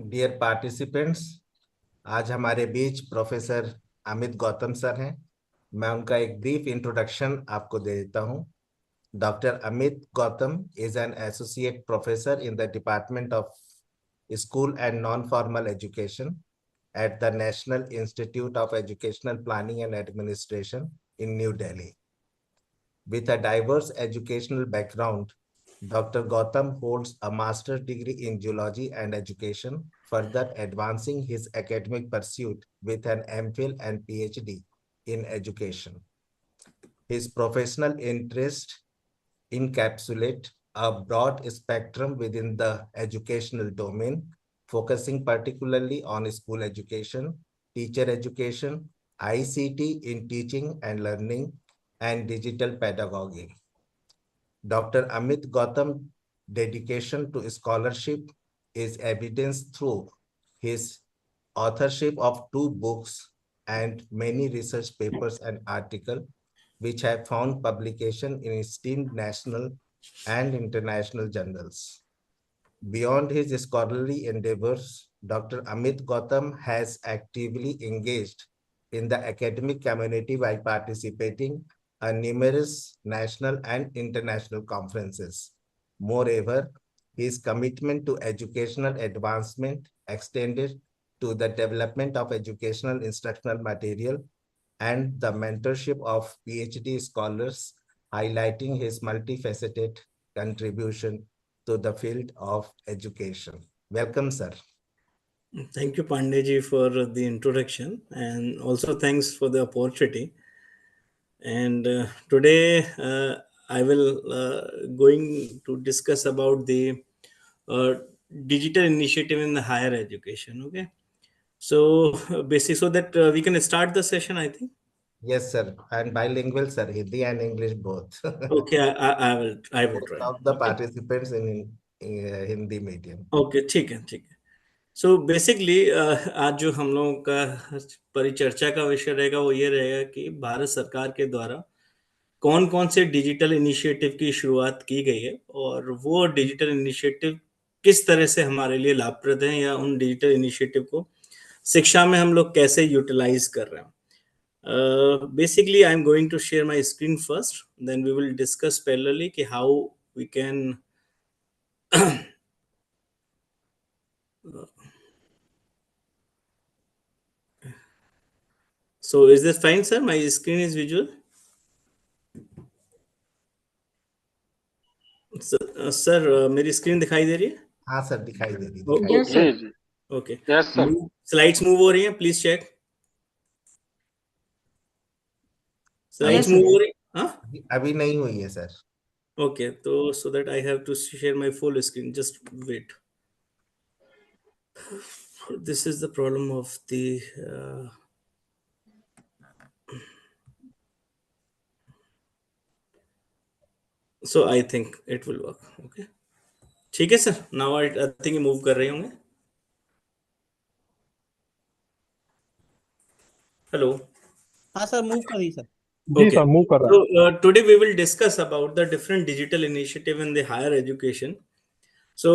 Dear participants, आज हमारे बीच professor Amit Gautam sir हैं। मैं उनका एक ब्रीफ इंट्रोडक्शन आपको दे देता हूं। Doctor Amit Gautam is an associate professor in the Department of School and Non-Formal Education at the National Institute of Educational Planning and Administration in New Delhi. With a diverse educational background, Dr. Gautam holds a master's degree in geology and education, further advancing his academic pursuit with an MPhil and PhD in education. His professional interests encapsulate a broad spectrum within the educational domain, focusing particularly on school education, teacher education, ICT in teaching and learning, and digital pedagogy. Dr. Amit Gautam's dedication to scholarship is evidenced through his authorship of 2 books and many research papers and articles, which have found publication in esteemed national and international journals. Beyond his scholarly endeavors, Dr. Amit Gautam has actively engaged in the academic community by participating in numerous national and international conferences. Moreover, his commitment to educational advancement extended to the development of educational instructional material and the mentorship of PhD scholars, highlighting his multifaceted contribution to the field of education. Welcome, sir. Thank you, Pandey, for the introduction, and also thanks for the opportunity. And today I will going to discuss about the uh, digital initiative in the higher education. Okay, so basically, so that we can start the session, I think. Yes, sir. And bilingual, sir. Hindi and English both. Okay, I will Most try. of the Okay, participants in Hindi medium. okay, ठीक है, ठीक है. So basically आज जो हम लोगों का परिचर्चा का विषय रहेगा वो ये रहेगा कि भारत सरकार के द्वारा कौन कौन से डिजिटल इनिशिएटिव की शुरुआत की गई है और वो डिजिटल इनिशिएटिव किस तरह से हमारे लिए लाभप्रद हैं या उन डिजिटल इनिशिएटिव को शिक्षा में हम लोग कैसे यूटिलाइज कर रहे हैं. Basically I am going to share my screen first, then we will discuss parallelly कि how we can. So is this fine, sir? My screen is visual. Sir मेरी स्क्रीन दिखाई दे रही है? हाँ सर, दिखाई दे रही Yes, दिखाई। sir. Okay, Yes, sir. Slides move हो रही हैं, please check. Slides Yes, move sir. हो रही हैं? हाँ, अभी नहीं हुई है सर। ओके, तो so that I have to share my full screen, just wait. This is the problem of the so I think it will work. Okay, ठीक है sir, now I think move कर रहे होंगे. Hello. हाँ sir, move कर दी sir. जी Okay. Sir, move कर रहा है. So today we will discuss about the different digital initiative in the higher education. So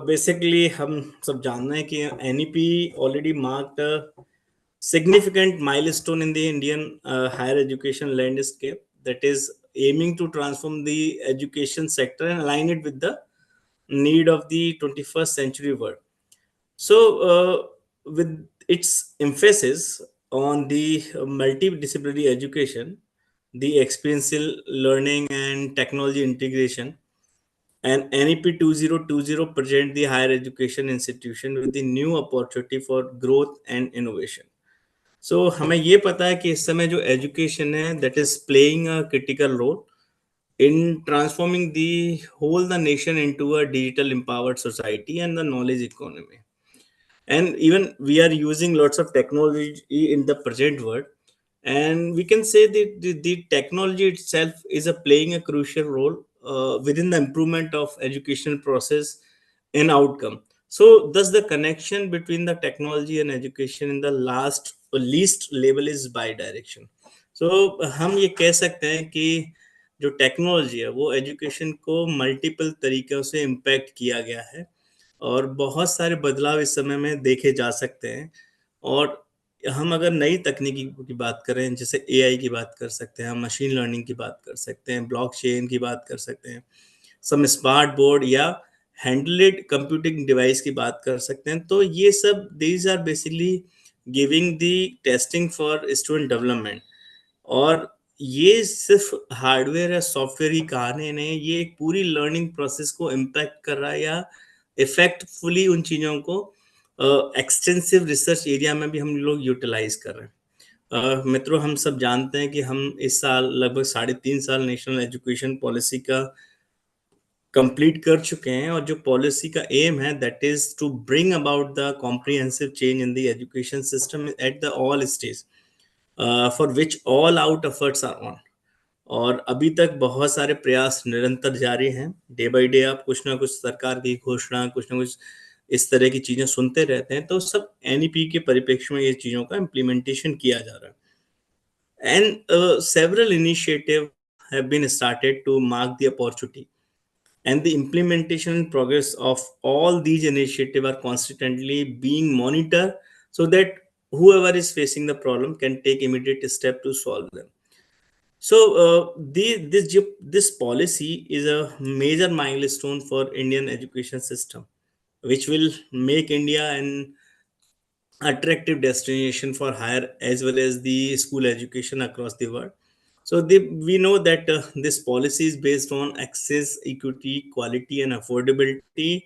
basically हम सब जानना है कि NEP already marked a significant milestone in the Indian higher education landscape that is aiming to transform the education sector and align it with the need of the 21st century world. So with its emphasis on the multidisciplinary education, the experiential learning and technology integration, and NEP 2020 present the higher education institution with the new opportunity for growth and innovation. So हमें ये पता है कि इस समय जो education है that is playing a critical role in transforming the whole the nation into a digital empowered society and the knowledge economy. And even we are using lots of technology in the present world, and we can say that the technology itself is playing a crucial role within the improvement of educational process and outcome. So thus the connection between the technology and education in the last or least level is bi-direction. So हम ये कह सकते हैं कि जो technology है वो education को मल्टीपल तरीकों से इम्पैक्ट किया गया है. और बहुत सारे बदलाव इस समय में देखे जा सकते हैं। और हम अगर नई तकनीकी की बात करें, जैसे एआई की बात कर सकते हैं, हम मशीन लर्निंग की बात कर सकते हैं, ब्लॉकचेन की बात कर सकते हैं, सम स्मार्ट बोर्ड या हैंडलेड कंप्यूटिंग डिवाइस की बात कर सकते हैं। तो ये सब these are basically giving the testing for student development. और ये सिर्फ हार्डवेयर या सॉफ्टवेयर ही कहानी नहीं, ये एक पूरी लर्निंग प्रोसेस को इम्पैक्ट कर रहा है या इफेक्टफुली उन चीज़ों को एक्सटेंसिव रिसर्च एरिया में भी हम लोग यूटिलाइज कर रहे हैं। मित्रों, हम सब जानते हैं कि हम इस साल लगभग 3.5 साल नेशनल एजुकेशन पॉलिसी का कंप्लीट कर चुके हैं, और जो पॉलिसी का एम है that is to bring about the comprehensive change in the education system at the all stage, for which all out efforts are on. और अभी तक बहुत सारे प्रयास निरंतर जारी हैं। डे बाय डे आप कुछ ना कुछ सरकार की घोषणा, कुछ ना कुछ इस तरह की चीजें सुनते रहते हैं। तो सब एनईपी के परिप्रेक्ष्य में ये चीजों का इम्प्लीमेंटेशन किया जा रहा है। And several initiatives have been started to mark the opportunity. And the implementation and progress of all these initiatives are constantly being monitored so that whoever is facing the problem can take immediate step to solve them. So this policy is a major milestone for Indian education system, which will make India an attractive destination for higher as well as the school education across the world. So we know that this policy is based on access, equity, quality, and affordability,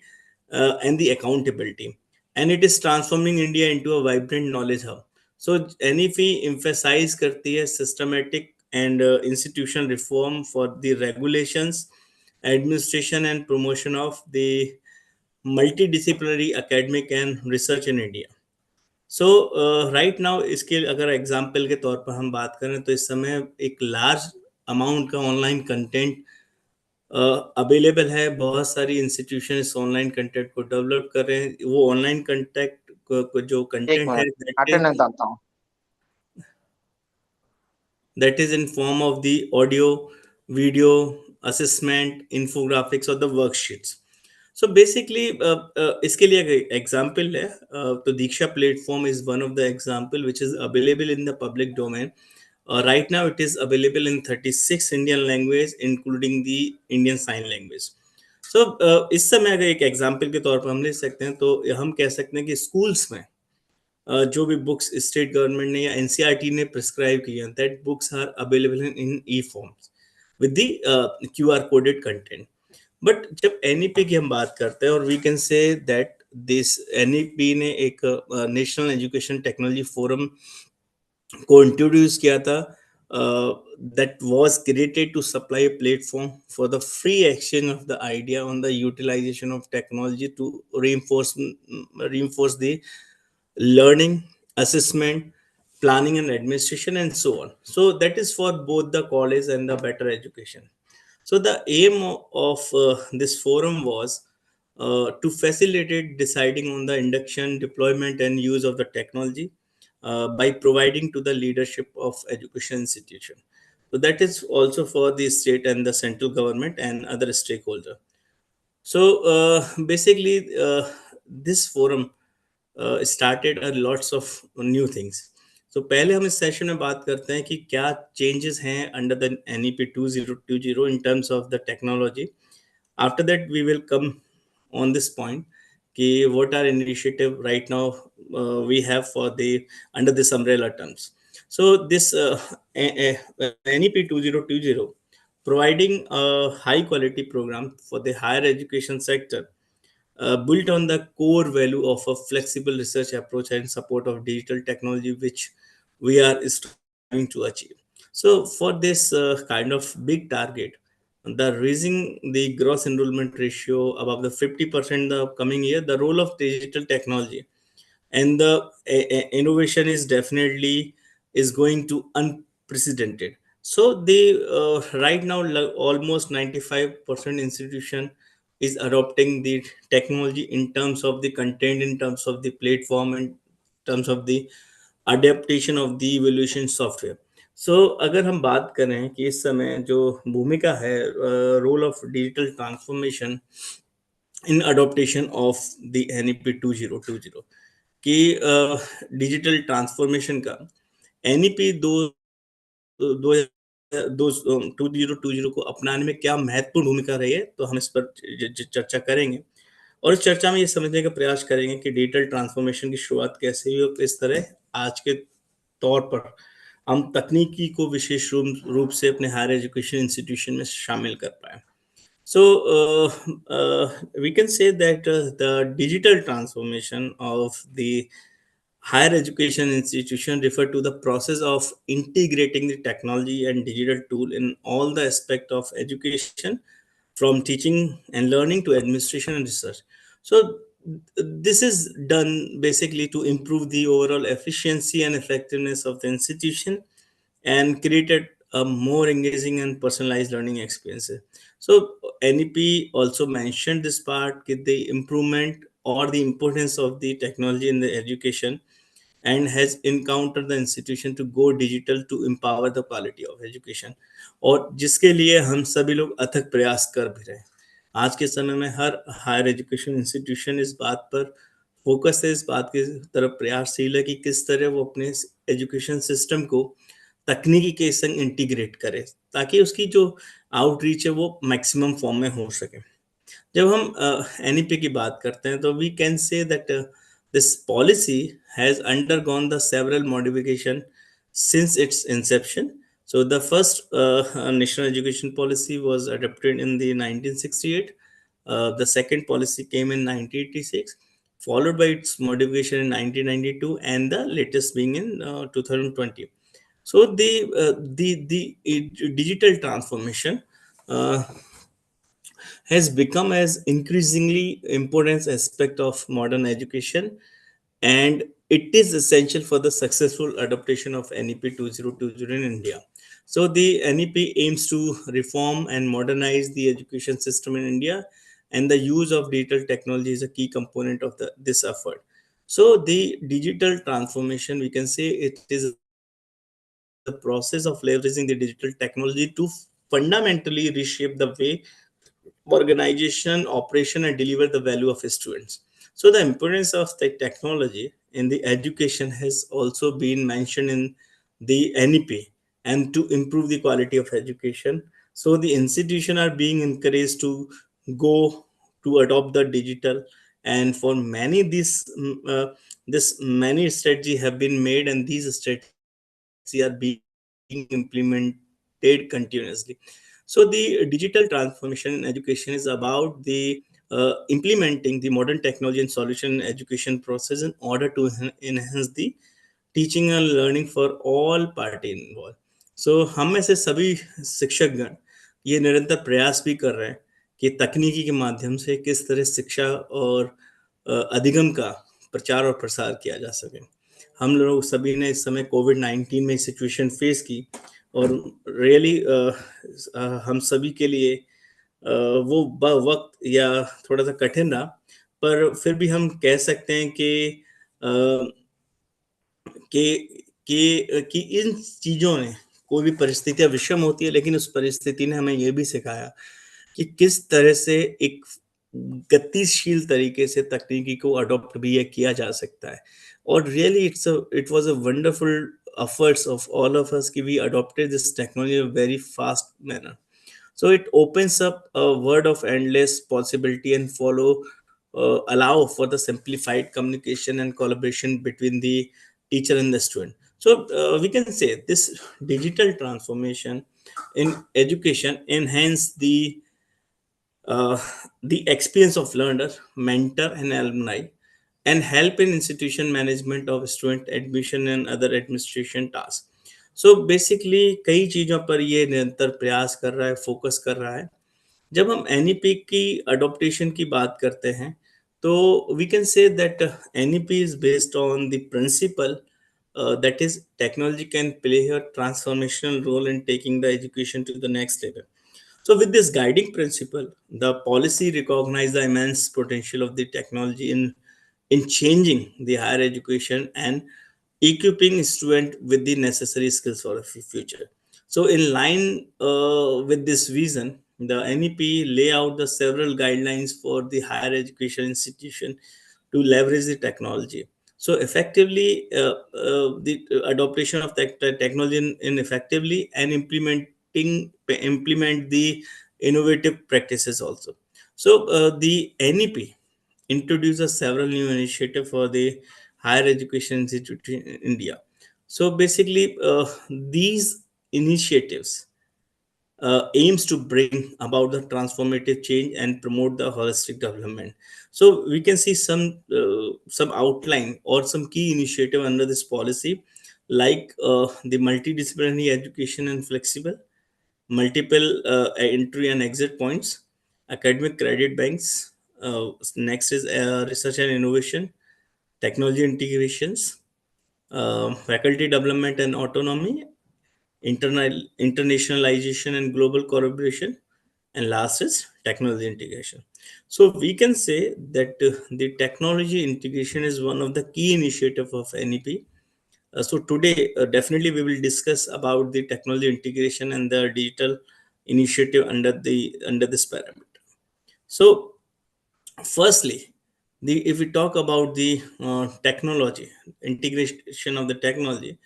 and the accountability. And it is transforming India into a vibrant knowledge hub. So NEP emphasize करती है systematic and institutional reform for the regulations, administration, and promotion of the multidisciplinary academic and research in India. So right now इसके अगर example के तौर पर हम बात करें तो इस समय एक लार्ज अमाउंट का ऑनलाइन कंटेंट अवेलेबल है। बहुत सारी इंस्टीट्यूशन इस ऑनलाइन कंटेंट को डेवलप कर रहे हैं। वो ऑनलाइन कंटेंट को जो एक कंटेंट है मिनट अटेंडेंस डालता हूँ। that is in form of the audio, video, assessment, infographics or the worksheets. So basically, इसके लिए एक example है, तो दीक्षा platform is one of the example which is available in the public domain. Right now it is available in 36 Indian language including the Indian Sign Language. So इस समय अगर एक example के तौर पर हम ले सकते हैं तो हम कह सकते हैं कि schools में जो भी बुक्स स्टेट गवर्नमेंट ने या एनसीईआरटी ने प्रिस्क्राइब किए हैं, that books are available in e forms with the QR coded content. But जब एनईपी की हम बात करते हैं, और we can say that this NEP ने एक नेशनल एजुकेशन टेक्नोलॉजी फोरम को इंट्रोड्यूस किया था, that was created to supply a platform for the free exchange of the idea on the utilization of technology to reinforce the learning, assessment, planning and administration, and so on. So that is for both the college and the better education. So the aim of this forum was to facilitate deciding on the induction, deployment, and use of the technology by providing to the leadership of education institution. So that is also for the state and the central government and other stakeholder. So basically, this forum started a lots of new things. So पहले हम इस session में बात करते हैं कि क्या changes हैं under the NEP 2020 in terms of the technology. After that we will come on this point कि what are initiative right now we have for the under this umbrella terms. So this NEP 2020 providing a high quality program for the higher education sector, built on the core value of a flexible research approach and support of digital technology, which we are striving to achieve. So, for this kind of big target, the raising the gross enrollment ratio above the 50% the coming year, the role of digital technology and the innovation is definitely is going to unprecedented. So they right now almost 95% institution is adopting the technology in terms of the content, in terms of the platform, in terms of the adaptation of the evaluation software. So अगर हम बात करें कि इस समय जो भूमिका है role of digital transformation in adaptation of the NEP 2020 कि डिजिटल ट्रांसफॉर्मेशन का NEP दो दो 2020 को अपनाने में क्या महत्वपूर्ण भूमिका रही है, तो हम इस पर चर्चा करेंगे और इस चर्चा में ये समझने का प्रयास करेंगे कि डिजिटल ट्रांसफॉर्मेशन की शुरुआत कैसे हुई और किस तरह आज के तौर पर हम तकनीकी को विशेष रूप से अपने हायर एजुकेशन इंस्टीट्यूशन में शामिल कर पाए. So we can say that the digital transformation of the higher education institution refer to the process of integrating the technology and digital tool in all the aspect of education, from teaching and learning to administration and research. So this is done basically to improve the overall efficiency and effectiveness of the institution and created a more engaging and personalized learning experiences. So NEP also mentioned this part, the improvement or the importance of the technology in the education, and has encountered the institution to go digital to empower the quality of education, और जिसके लिए हम सभी लोग अथक प्रयास कर भी रहे हैं. आज के समय में हर हायर एजुकेशन इंस्टीट्यूशन इस बात पर फोकस है, इस बात की तरफ प्रयासशील है कि किस तरह वो अपने एजुकेशन सिस्टम को तकनीकी के संग इंटीग्रेट करे ताकि उसकी जो आउटरीच है वो मैक्सिमम फॉर्म में हो सके. जब हम NEP की बात करते हैं तो we can say that this policy has undergone the several modification since its inception. So the first national education policy was adopted in the 1968. The second policy came in 1986, followed by its modification in 1992, and the latest being in 2020. So the digital transformation uh, has become as increasingly important aspect of modern education, and it is essential for the successful adaptation of NEP 2020 in India. So the NEP aims to reform and modernize the education system in India, and the use of digital technology is a key component of this effort. So the digital transformation, we can say it is a process of leveraging the digital technology to fundamentally reshape the way organization, operation, and deliver the value of students. So the importance of the technology in the education has also been mentioned in the NEP, and to improve the quality of education. So the institution are being encouraged to go to adopt the digital, and for many this many strategy have been made, and these strategies are being implemented continuously. So the digital transformation in education is about the implementing the modern technology and solution in education process in order to enhance the teaching and learning for all party involved. So हम में से सभी शिक्षकगण ये निरंतर प्रयास भी कर रहे हैं कि तकनीकी के माध्यम से किस तरह शिक्षा और अधिगम का प्रचार और प्रसार किया जा सके. हम लोग सभी ने इस समय कोविड-19 में सिचुएशन फेस की, और रियली हम सभी के लिए वो वक्त या थोड़ा सा कठिन रहा, पर फिर भी हम कह सकते हैं कि इन चीजों ने, कोई भी परिस्थितियां विषम होती है लेकिन उस परिस्थिति ने हमें यह भी सिखाया कि किस तरह से एक गतिशील तरीके से तकनीकी को अडॉप्ट भी ये किया जा सकता है. और really it was a wonderful efforts of all of us कि we adopted this technology in a very fast manner. So it opens up a world of endless possibility and allow for the simplified communication and collaboration between the teacher and the student. So we can say this digital transformation in education enhance uh, the experience of learner, mentor, and alumni, and help in institution management of student admission and other administration tasks. So basically कई चीजों पर ये निरंतर प्रयास कर रहा है, focus कर रहा है. जब हम NEP की अडोप्टेशन की बात करते हैं तो we can say that NEP is based on the principle that is technology can play a transformational role in taking the education to the next level. So, with this guiding principle, the policy recognizes the immense potential of the technology in changing the higher education and equipping students with the necessary skills for the future. So, in line with this vision, the NEP lay out the several guidelines for the higher education institution to leverage the technology. So effectively, the adoption of technology in effectively and implement the innovative practices also. So the NEP introduces several new initiatives for the higher education institute in India. So basically, these initiatives aims to bring about the transformative change and promote the holistic development. So we can see some outline or some key initiative under this policy, like the multidisciplinary education and flexible, multiple entry and exit points, academic credit banks. Next is research and innovation, technology integrations, faculty development and autonomy, internationalization and global collaboration, and last is technology integration. So we can say that the technology integration is one of the key initiative of NEP. So today definitely we will discuss about the technology integration and the digital initiative under this parameter. So firstly, if we talk about the technology integration of the technology,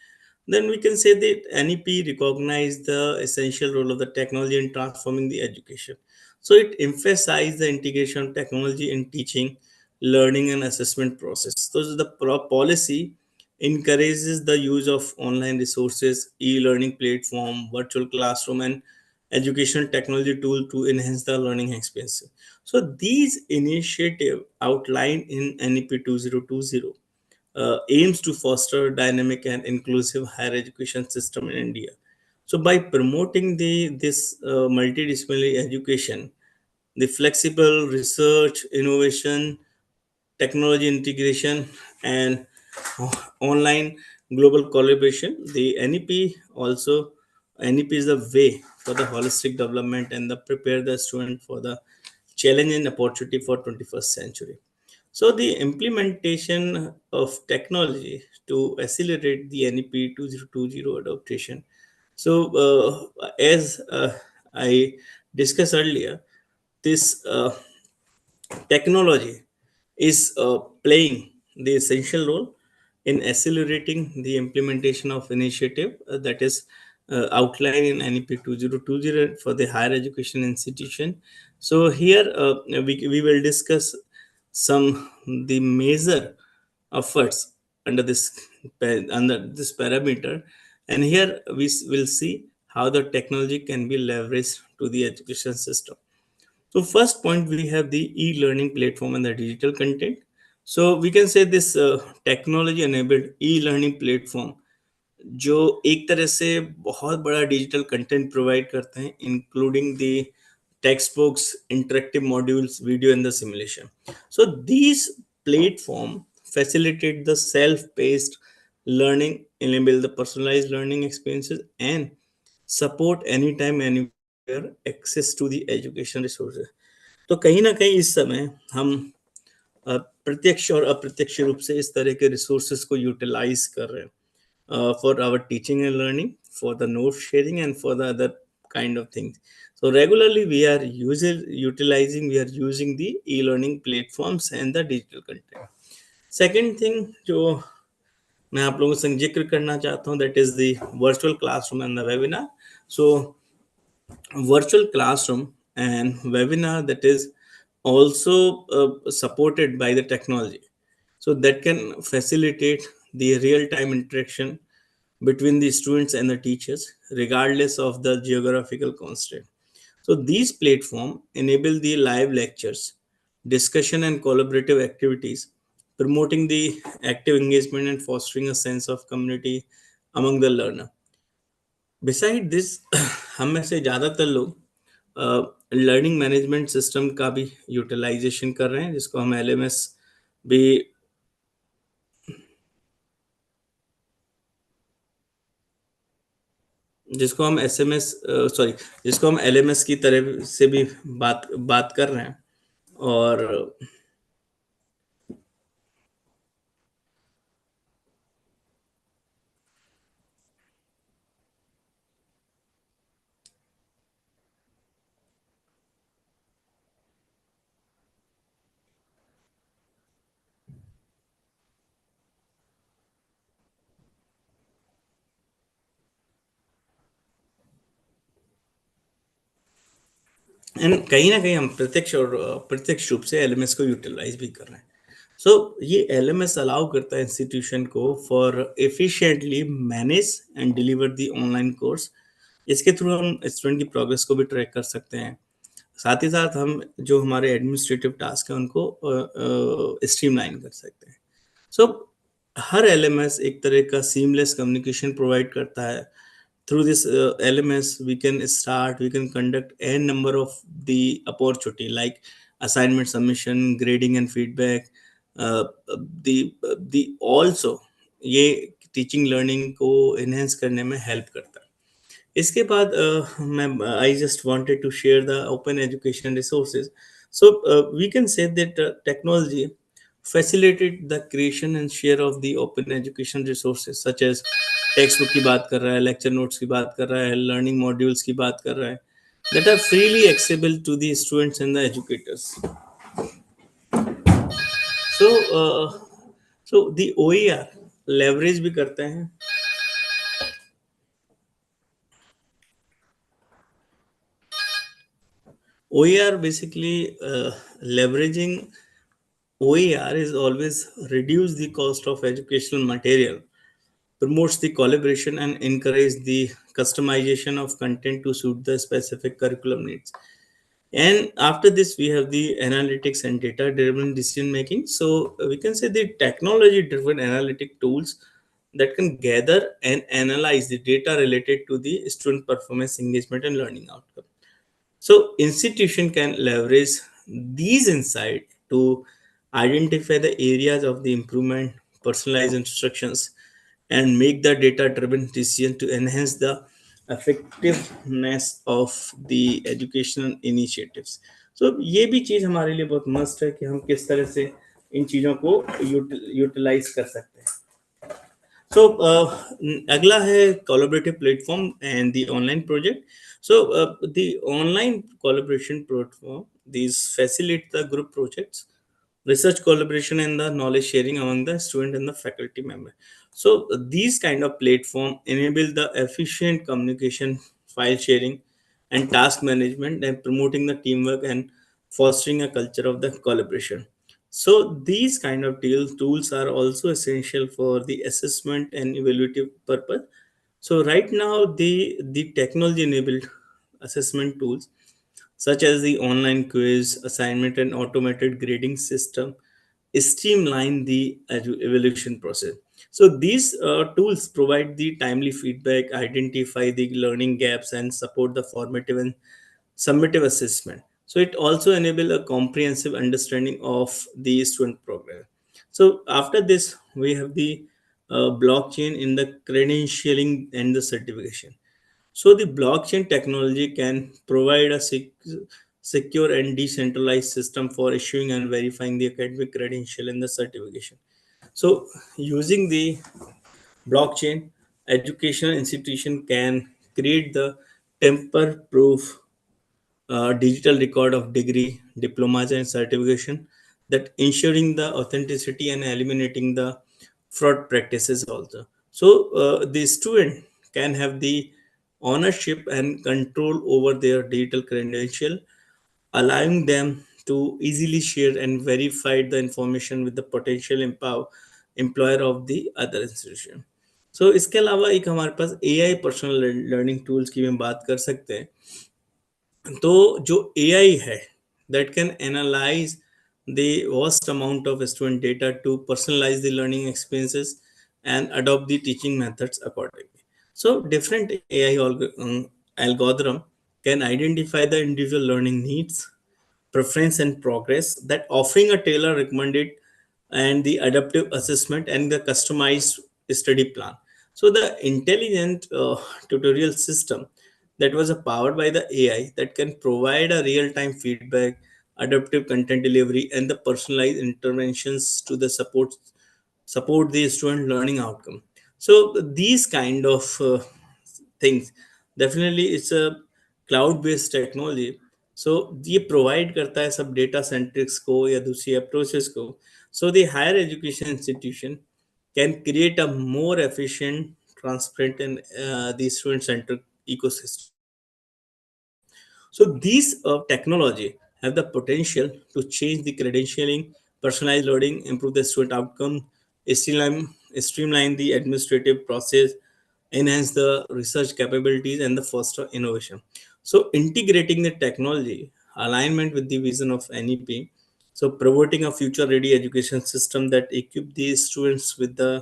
then we can say that NEP recognized the essential role of the technology in transforming the education. So it emphasized the integration of technology in teaching, learning, and assessment process. So the policy encourages the use of online resources, e-learning platform, virtual classroom, and educational technology tool to enhance the learning experience. So these initiative outlined in NEP 2020 aims to foster dynamic and inclusive higher education system in India. So by promoting this multidisciplinary education, the flexible research, innovation, technology integration, and online global collaboration, the NEP is the way for the holistic development and the prepare the student for the challenge and opportunity for 21st century. So the implementation of technology to accelerate the NEP 2020 adoption. So as I discussed earlier, this technology is playing the essential role in accelerating the implementation of initiative that is outlined in NEP 2020 for the higher education institution. So here we will discuss some the major efforts under under this parameter, and here will see how the technology can be leveraged to the education system. So first point, we have the e-learning platform and the digital content. So we can say this technology enabled e-learning platform जो एक तरह से बहुत बड़ा digital content provide करते हैं, including the text books, interactive modules, video and the simulation. So these platform facilitate the self-paced learning, enable the personalized learning experiences, and support anytime anywhere access to the education resources. तो कहीं ना कहीं इस समय हम प्रत्यक्ष और अप्रत्यक्ष रूप से इस तरह के रिसोर्सेज को यूटिलाइज कर रहे हैं for our teaching and learning, for the note sharing, and for the other kind of things. So regularly we are using the e-learning platforms and the digital content. Second thing जो मैं आप लोगों से जिक्र करना चाहता हूँ, that is the virtual classroom and the webinar. So virtual classroom and webinar that is also supported by the technology, so that can facilitate the real-time interaction between the students and the teachers regardless of the geographical constraint. So these platforms enable the live lectures, discussion, and collaborative activities, promoting the active engagement and fostering a sense of community among the learner. Beside this, हम में से ज़्यादातर लोग learning management system का भी utilisation कर रहे हैं, जिसको हम LMS की तरह से भी बात कर रहे हैं. और एंड कहीं ना कहीं हम प्रत्यक्ष और प्रत्यक्ष रूप से एलएमएस को यूटिलाइज भी कर रहे हैं. सो ये एलएमएस अलाउ करता है इंस्टीट्यूशन को for efficiently manage and deliver the online course. इसके थ्रू हम स्टूडेंट की प्रोग्रेस को भी ट्रैक कर सकते हैं. साथ ही साथ हम जो हमारे एडमिनिस्ट्रेटिव टास्क है उनको स्ट्रीमलाइन कर सकते हैं. सो हर एलएमएस एक तरह का सीमलेस कम्युनिकेशन प्रोवाइड करता है. Through this LMS, we can conduct a number of the opportunity like assignment submission, grading and feedback. The also ये टीचिंग लर्निंग को एनहेंस करने में हेल्प करता है. इसके बाद मैं I just wanted to share the open education resources. So we can say that technology facilitate the creation and share of the open education resources such as text book की बात कर रहा है, लेक्चर नोट्स की बात कर रहा है, लर्निंग मॉड्यूल्स की बात कर रहा है, that are freely accessible to the students and the educators. So the OER leverage भी करते हैं. OER basically leveraging OER is always reduce the cost of educational material, promotes the collaboration and encourage the customization of content to suit the specific curriculum needs. And after this, we have the analytics and data driven decision making. So we can say the technology driven analytic tools that can gather and analyze the data related to the student performance, engagement, and learning outcome. So institution can leverage these insights to identify the areas of the improvement, personalize instructions, and make the data-driven decision to enhance the effectiveness of the educational initiatives. So ये भी चीज हमारे लिए बहुत must है कि हम किस तरह से इन चीजों को यूटिलाइज कर सकते हैं. So अगला है collaborative platform and the online project. So the online collaboration platform, these facilitate the group projects, research collaboration and the knowledge sharing among the student and the faculty member. So these kind of platform enable the efficient communication, file sharing, and task management, and promoting the teamwork and fostering a culture of the collaboration. So these kind of tools are also essential for the assessment and evaluative purpose. So right now the technology enabled assessment tools such as the online quiz, assignment, and automated grading system streamline the evaluation process. So these tools provide the timely feedback, identify the learning gaps, and support the formative and summative assessment. So it also enable a comprehensive understanding of the student progress. So after this, we have the blockchain in the credentialing and the certification. So the blockchain technology can provide a secure and decentralized system for issuing and verifying the academic credential and the certification. So using the blockchain, educational institution can create the tamper-proof digital record of degree, diplomas, and certification that ensuring the authenticity and eliminating the fraud practices also. So the student can have the ownership and control over their digital credential, allowing them to easily share and verify the information with the potential employer of the other institution. So इसके अलावा एक हमारे पास AI personal learning tools की हम बात कर सकते हैं. तो जो AI है that can analyze the vast amount of student data to personalize the learning experiences and adopt the teaching methods accordingly. So different AI algorithm can identify the individual learning needs, preference and progress that offering a tailor recommended and the adaptive assessment and the customized study plan. So the intelligent tutorial system that was powered by the AI that can provide a real-time feedback, adaptive content delivery, and the personalized interventions to the support the student learning outcome. So these kind of things, definitely it's a cloud based technology. So ये provide करता है सब data centrics को या दूसरी approaches को. So the higher education institution can create a more efficient, transparent, and the student centric ecosystem. So these technology have the potential to change the credentialing, personalized learning, improve the student outcome, streamline, streamline the administrative process, enhance the research capabilities, and the foster innovation. So integrating the technology, alignment with the vision of NEP, so promoting a future-ready education system that equip these students with the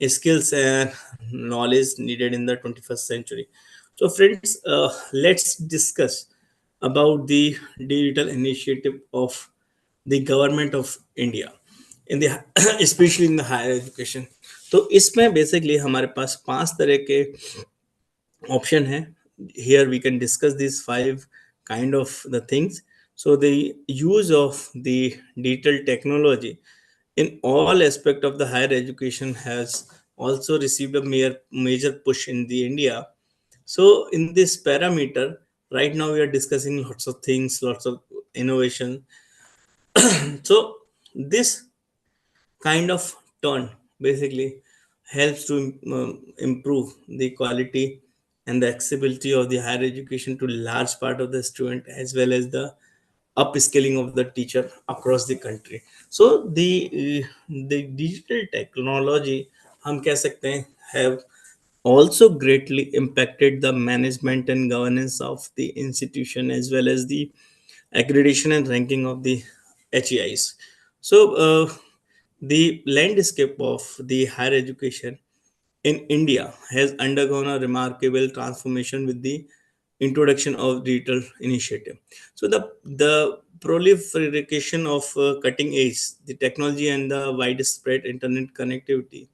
skills and knowledge needed in the 21st century. So, friends, let's discuss about the digital initiative of the government of India in the especially in the higher education. तो इसमें basically हमारे पास 5 तरह के option है. Here we can discuss these 5 kind of the things. So the use of the digital technology in all aspect of the higher education has also received a major push in the India. So in this parameter, right now we are discussing lots of things, lots of innovation. So this kind of turn basically helps to improve the quality and the accessibility of the higher education to large part of the student, as well as the upskilling of the teacher across the country. So the digital technology हम कह सकते हैं have also greatly impacted the management and governance of the institution, as well as the accreditation and ranking of the HEIs. So the landscape of the higher education in India has undergone a remarkable transformation with the introduction of digital initiative. So the proliferation of cutting edge, the technology and the widespread internet connectivity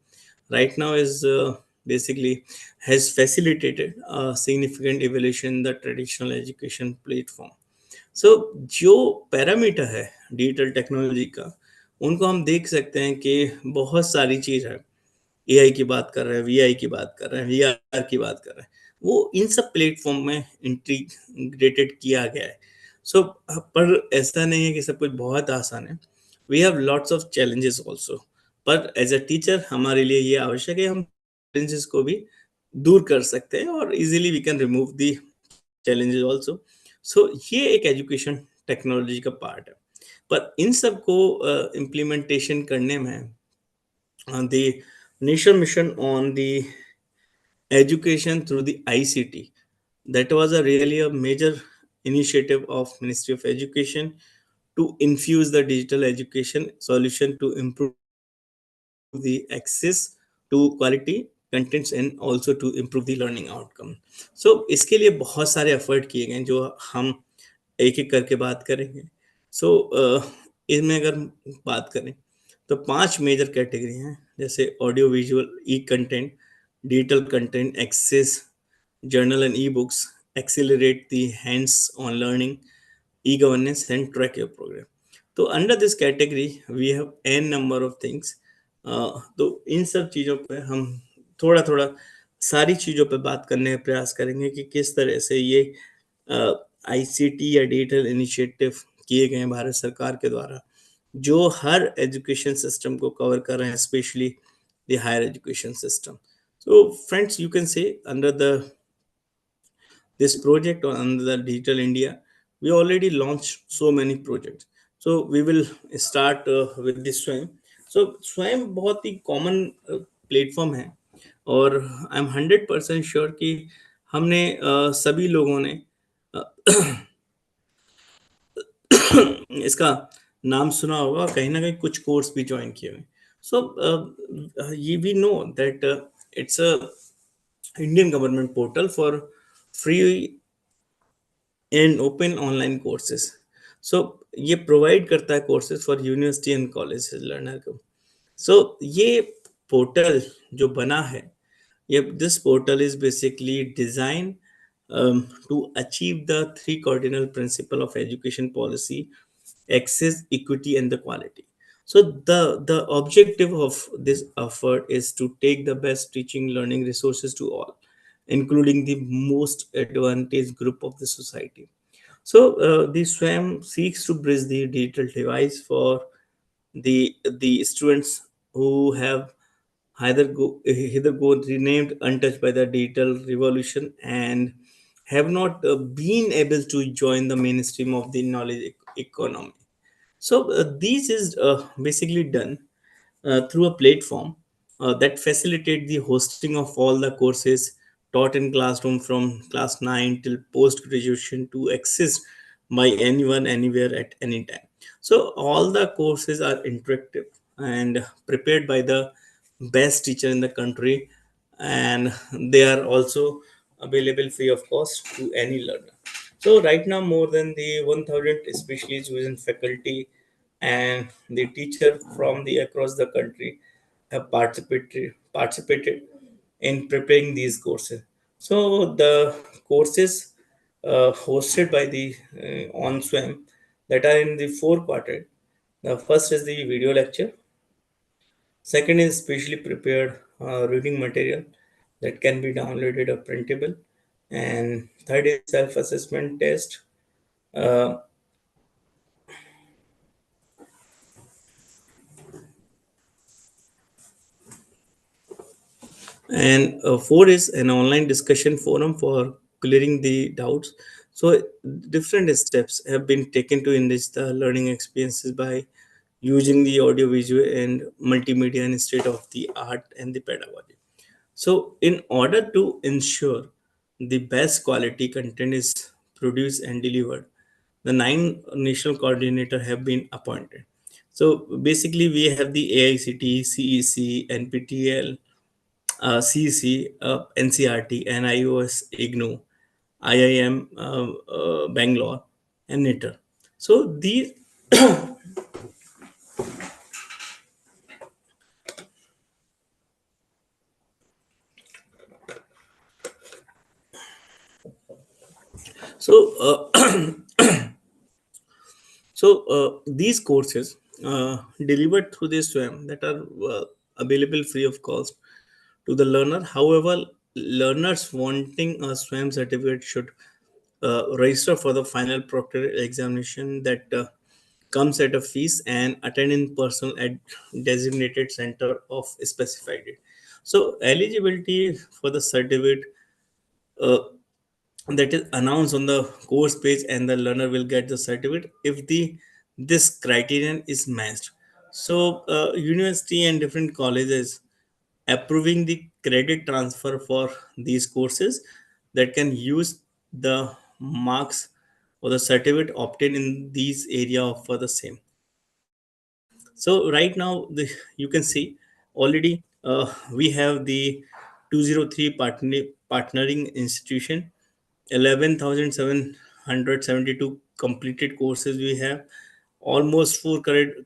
right now is basically has facilitated a significant evolution in the traditional education platform. सो जो parameter है digital technology का, उनको हम देख सकते हैं कि बहुत सारी चीज है. एआई की बात कर रहे हैं, वीआई की बात कर रहे हैं, वीआर की बात कर रहे हैं, वो इन सब प्लेटफॉर्म में इंटीग्रेटेड किया गया है. सो पर ऐसा नहीं है कि सब कुछ बहुत आसान है. We have lots of challenges also. पर एज अ टीचर हमारे लिए ये आवश्यक है हम चैलेंजेस को भी दूर कर सकते हैं और easily we can remove the challenges also. So ये एक एजुकेशन टेक्नोलॉजी का पार्ट है. पर इन सब को इम्प्लीमेंटेशन करने में the nation mission on the education through the ICT, that was a really a major initiative of Ministry of Education to infuse the digital education solution to improve the access to quality contents and also to improve the learning outcome. So इसके लिए बहुत सारे effort किए गए जो हम एक एक करके बात करेंगे. सो इनमें अगर बात करें तो 5 मेजर कैटेगरी हैं, जैसे audio visual, e content, digital content, access, journal and ebooks, accelerate the hands-on learning, e-governance, and track your program. तो under this category we have an number of things. तो इन सब चीज़ों पे हम थोड़ा थोड़ा सारी चीज़ों पे बात करने का प्रयास करेंगे कि किस तरह से ये आईसीटी या डिजिटल इनिशिएटिव किए गए हैं भारत सरकार के द्वारा, जो हर एजुकेशन सिस्टम को कवर कर रहे हैं, specially the higher education system. So friends, you can say under the this project or under the digital India, we already launched so many projects. So we will start with this swam. So swam बहुत ही common platform है और I am 100% sure कि हमने सभी लोगों ने इसका नाम सुना होगा, कहीं ना कहीं कुछ कोर्स भी ज्वाइन किए हुए. सो ये we know that it's a Indian government portal for free and open online courses. So ये प्रोवाइड करता है courses for university and college learner को. सो ये पोर्टल जो बना है, ये this portal is basically design to achieve the 3 cardinal principle of education policy: access, equity, and the quality. So the objective of this effort is to take the best teaching learning resources to all, including the most advantaged group of the society. So the SWAM seeks to bridge the digital device for the students who have either go renamed untouched by the digital revolution and have not been able to join the mainstream of the knowledge economy. So this is basically done through a platform that facilitate the hosting of all the courses taught in classroom from class 9 till post graduation to access by anyone anywhere at any time. So all the courses are interactive and prepared by the best teacher in the country, and they are also available free of cost to any learner. So right now more than the 1000 specialists within faculty and the teacher from the across the country have participated in preparing these courses. So the courses hosted by the on swim that are in the four quarter. The first is the video lecture. Second is specially prepared reading material that can be downloaded or printable. And third is self-assessment test. Uh, and four is an online discussion forum for clearing the doubts. So different steps have been taken to enrich the learning experiences by using the audio visual and multimedia instead of the art and the pedagogy. So in order to ensure the best quality content is produced and delivered, the nine national coordinator have been appointed. So basically we have the AICT, CEC, NPTEL, CEC, NCRT, NIOS, IGNOU, IIM, Bangalore, and NITR. So these, so these courses delivered through this SWAM that are available free of cost to the learner. However, learners wanting a SWAM certificate should register for the final proctor examination that comes at a fees and attend in person at designated center of specified date. So eligibility for the certificate uh, that is announced on the course page, and the learner will get the certificate if the this criterion is matched. So university and different colleges approving the credit transfer for these courses that can use the marks or the certificate obtained in these area for the same. So right now you can see already we have the 203 partnering institution, 11,772 completed courses we have, almost 4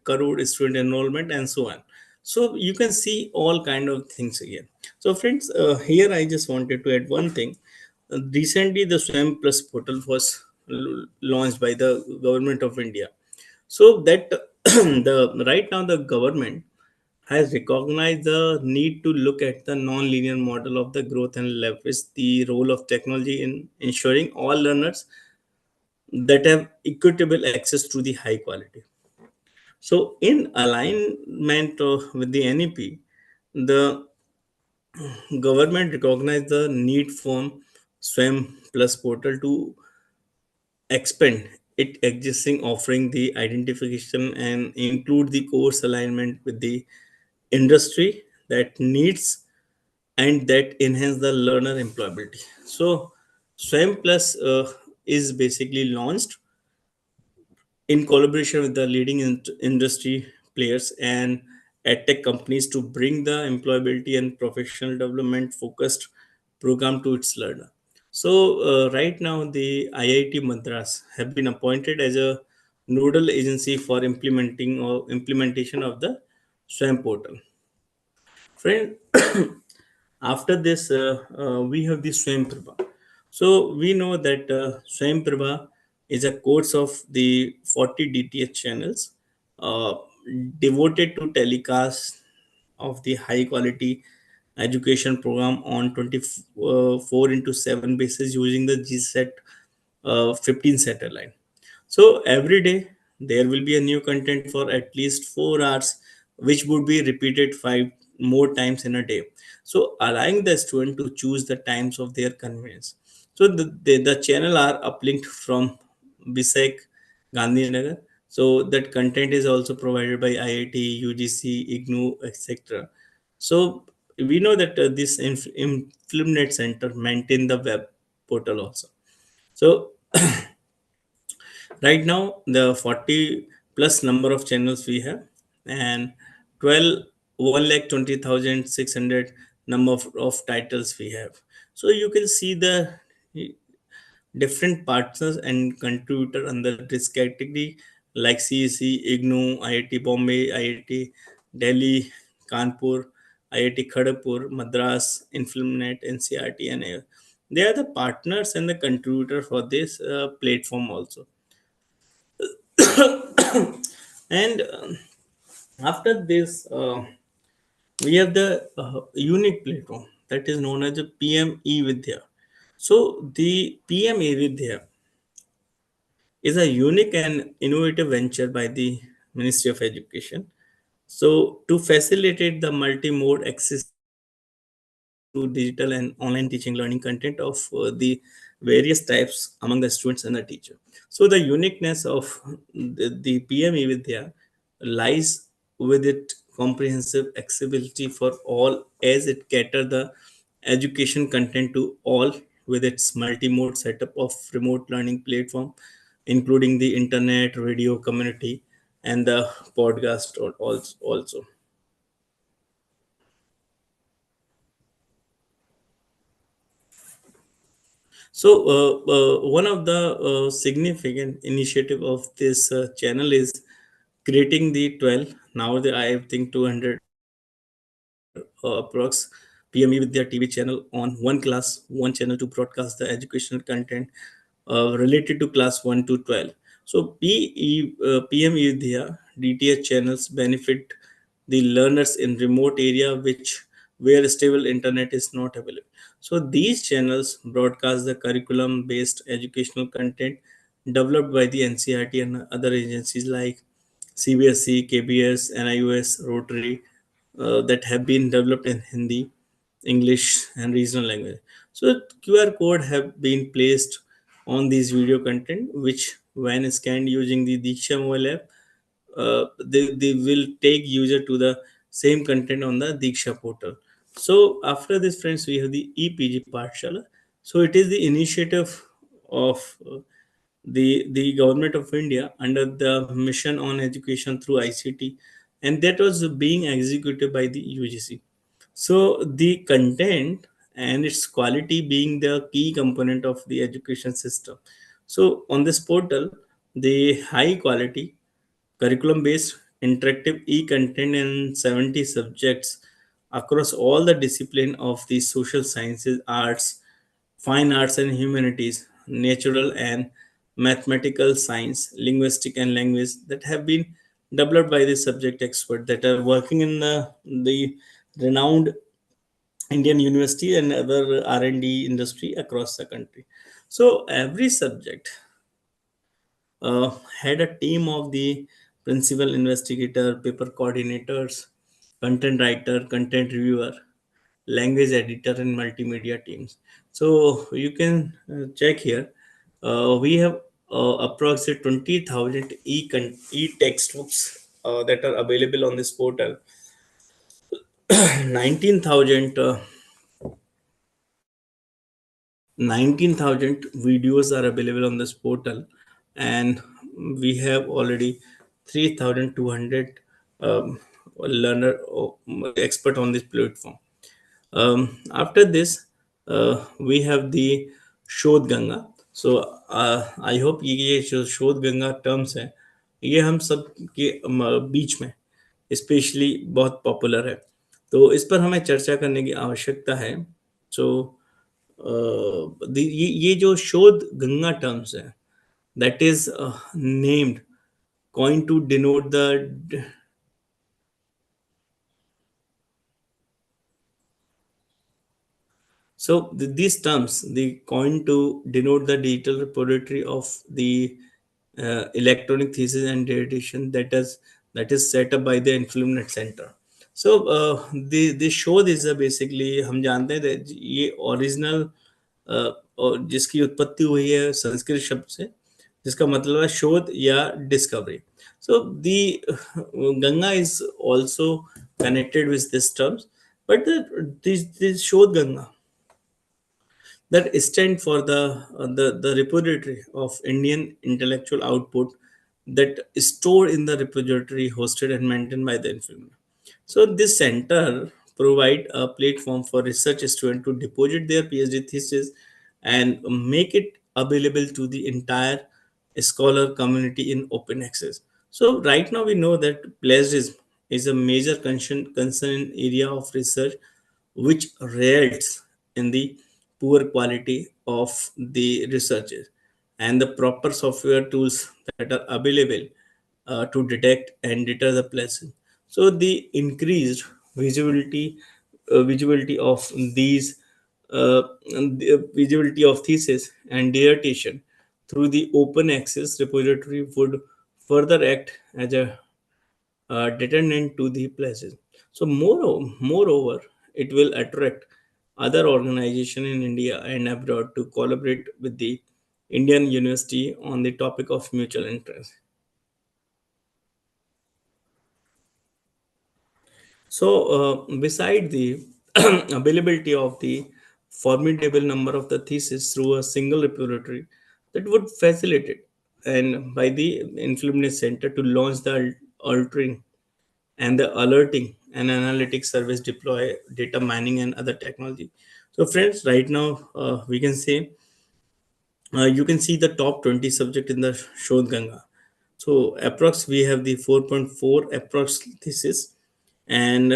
crore student enrollment, and so on. So you can see all kind of things here. So friends, here I just wanted to add one thing. Recently the swam plus portal was launched by the government of India. So that the right now the government has recognized the need to look at the non-linear model of the growth and leverage the role of technology in ensuring all learners that have equitable access to the high quality. So in alignment with the NEP, the government recognized the need for SWAM plus portal to expand it existing offering the identification and include the course alignment with the industry that needs and that enhance the learner employability. So swam plus is basically launched in collaboration with the leading industry players and edtech companies to bring the employability and professional development focused program to its learner. So right now the IIT Madras have been appointed as a nodal agency for implementing or implementation of the SWAM portal. Friend, after this, we have the Swayamprabha. So we know that Swayamprabha is a course of the 40 DTH channels uh, devoted to telecast of the high quality education program on 24 into 7 basis using the GSAT 15 satellite. So every day there will be a new content for at least 4 hours, which would be repeated 5 more times in a day. So allowing the student to choose the times of their convenience. So the channel are uplinked from Bisek, Gandhinagar. So that content is also provided by IIT, UGC, IGNOU, etc. So we know that this InfilmNet Center maintain the web portal also. So right now the 40 plus number of channels we have, and 12 1,20,600 number of titles we have. So you can see the different partners and contributor under this category like CEC, IGNOU, IIT Bombay, IIT Delhi, Kanpur, IIT Kharagpur, Madras, Infilmnet, NCRT, and they are the partners and the contributor for this platform also. And after this, we have the unique platform that is known as the PME Vidya. So the PME Vidya is a unique and innovative venture by the Ministry of Education. So, to facilitate the multi-mode access to digital and online teaching learning content of the various types among the students and the teacher. So, the uniqueness of the PME Vidya lies with its comprehensive accessibility for all, as it cater the education content to all with its multi-mode setup of remote learning platform, including the internet, radio, community, and the podcast also. So one of the significant initiative of this channel is creating the 12, now the I think 200 approx PME with their TV channel on one class, one channel to broadcast the educational content related to class 1 to 12. So PME Vidya DTH channels benefit the learners in remote area which where stable internet is not available. So these channels broadcast the curriculum based educational content developed by the NCRT and other agencies like CBSE, KBS, NIUS, Rotary, that have been developed in Hindi, English, and regional language. So QR code have been placed on these video content, which when scanned using the Diksha mobile app, they will take user to the same content on the Diksha portal. So after this, friends, we have the EPG Pathshala. So it is the initiative of the government of India under the mission on education through ICT, and that was being executed by the UGC. So the content and its quality being the key component of the education system. So on this portal, the high quality curriculum based interactive e-content in 70 subjects across all the discipline of the social sciences, arts, fine arts and humanities, natural and mathematical science, linguistic and language that have been developed by the subject expert that are working in the renowned Indian university and other R&D industry across the country. So every subject had a team of the principal investigator, paper coordinators, content writer, content reviewer, language editor, and multimedia teams. So you can check here. We have approximately 20,000 e textbooks that are available on this portal. 19,000 19,000 videos are available on this portal, and we have already 3,200 learner expert on this platform. After this, we have the शोध गंगा. सो I hope ये जो शोध Ganga terms है ये हम सब के बीच में स्पेशली बहुत पॉपुलर है, तो इस पर हमें चर्चा करने की आवश्यकता है. सो ये जो शोध गंगा टर्म्स है that is named coined to denote the so these terms they coined to denote the digital repository of the electronic thesis and dissertation that is set up by the InfluMnet Center. So the show is basically हम जानते हैं that ये original और जिसकी उत्पत्ति हुई है संस्कृत शब्द से, जिसका मतलब है शोध या discovery. So the Ganga is also connected with these terms, but this Shodh Ganga that stand for the repository of Indian intellectual output that is stored in the repository hosted and maintained by the influencer. So this center provide a platform for research students to deposit their PhD thesis and make it available to the entire scholar community in open access. So right now we know that plagiarism is a major concern area of research which results in the poor quality of the researches and the proper software tools that are available to detect and deter the plagiarism. So the increased visibility of these the visibility of thesis and dissertation through the open access repository would further act as a determinant to the places. So moreover, it will attract other organizations in India and abroad to collaborate with the Indian university on the topic of mutual interest. So, beside the availability of the formidable number of the thesis through a single repository, that would facilitate and by the Influminous Center to launch the altering and the alerting and analytics service, deploy data mining and other technology. So, friends, right now we can say you can see the top 20 subject in the Shodh Ganga. So approx we have the 4.4 approx thesis and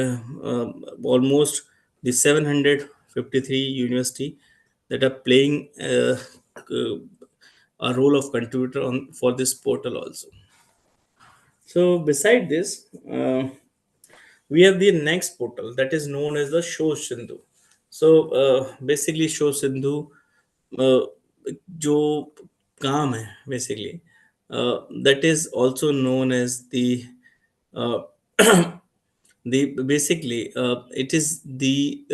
almost the 753 university that are playing a role of contributor on for this portal also. So beside this, we have the next portal that is known as the Show Sindhu. So basically Show Sindhu जो काम है basically that is also known as the uh, the basically it is the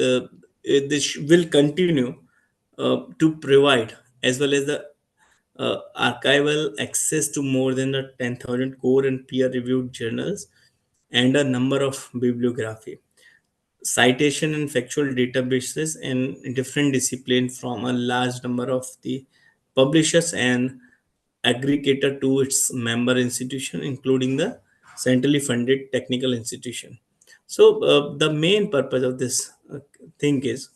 this will continue to provide as well as the archival access to more than 10,000 core and peer-reviewed journals and a number of bibliography, citation and factual databases in different disciplines from a large number of the publishers and aggregator to its member institution, including the centrally funded technical institution. So the main purpose of this thing is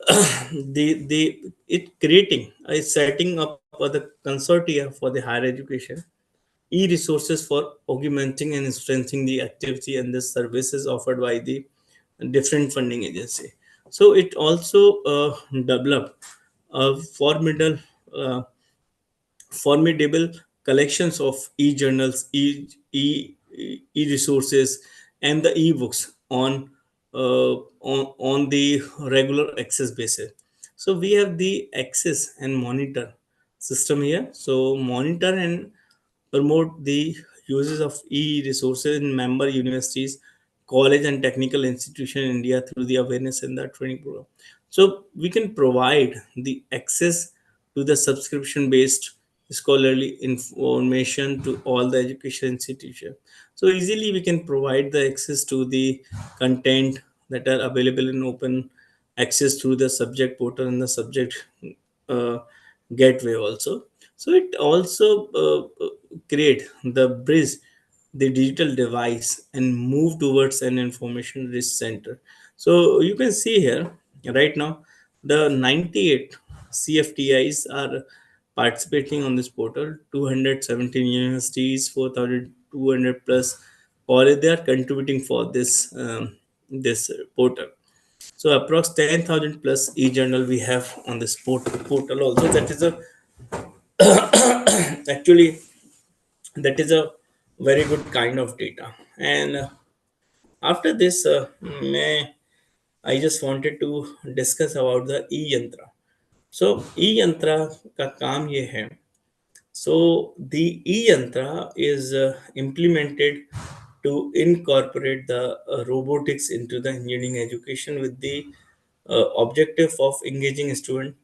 the it creating setting up the consortia for the higher education e-resources for augmenting and strengthening the activity and the services offered by the different funding agency. So it also developed a formidable collections of e-journals, e-resources, and the e-books on the regular access basis. So we have the access and monitor system here. So monitor and promote the uses of e-resources in member universities, college and technical institution in India through the awareness and the training program. So we can provide the access to the subscription-based scholarly information to all the education institutions. So easily we can provide the access to the content that are available in open access through the subject portal and the subject uh, gateway also. So it also create the bridge the digital device and move towards an information risk center. So you can see here right now the 98 CFTIs are participating on this portal. 217 universities, 4,200 plus college, they are contributing for this portal. So approx 10,000 plus e-journal we have on this portal also. That is a actually that is a very good kind of data. And after this, I just wanted to discuss about the e-yantra. So e-yantra का काम ये है. So the e-yantra is implemented to incorporate the robotics into the engineering education with the objective of engaging student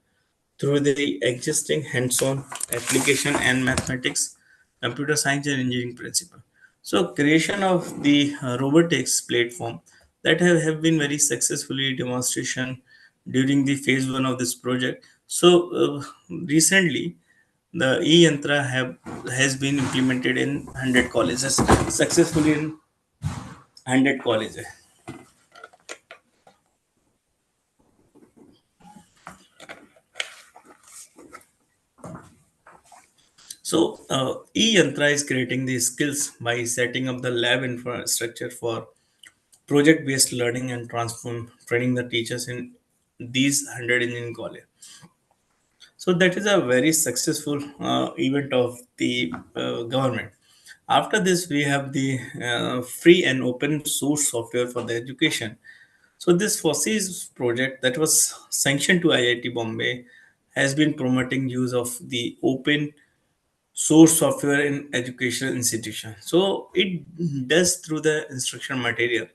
through the existing hands-on application and mathematics, computer science and engineering principle. So creation of the robotics platform that have been very successfully demonstration during the phase one of this project. So recently the e-yantra has been implemented in 100 colleges, successfully in 100 colleges. So, e-Yantra is creating these skills by setting up the lab infrastructure for project-based learning and transform training the teachers in these 100 Indian college. So that is a very successful event of the government. After this, we have the free and open source software for the education. So this FOSSES project that was sanctioned to IIT Bombay has been promoting use of the open source software in educational institution. So it does through the instructional material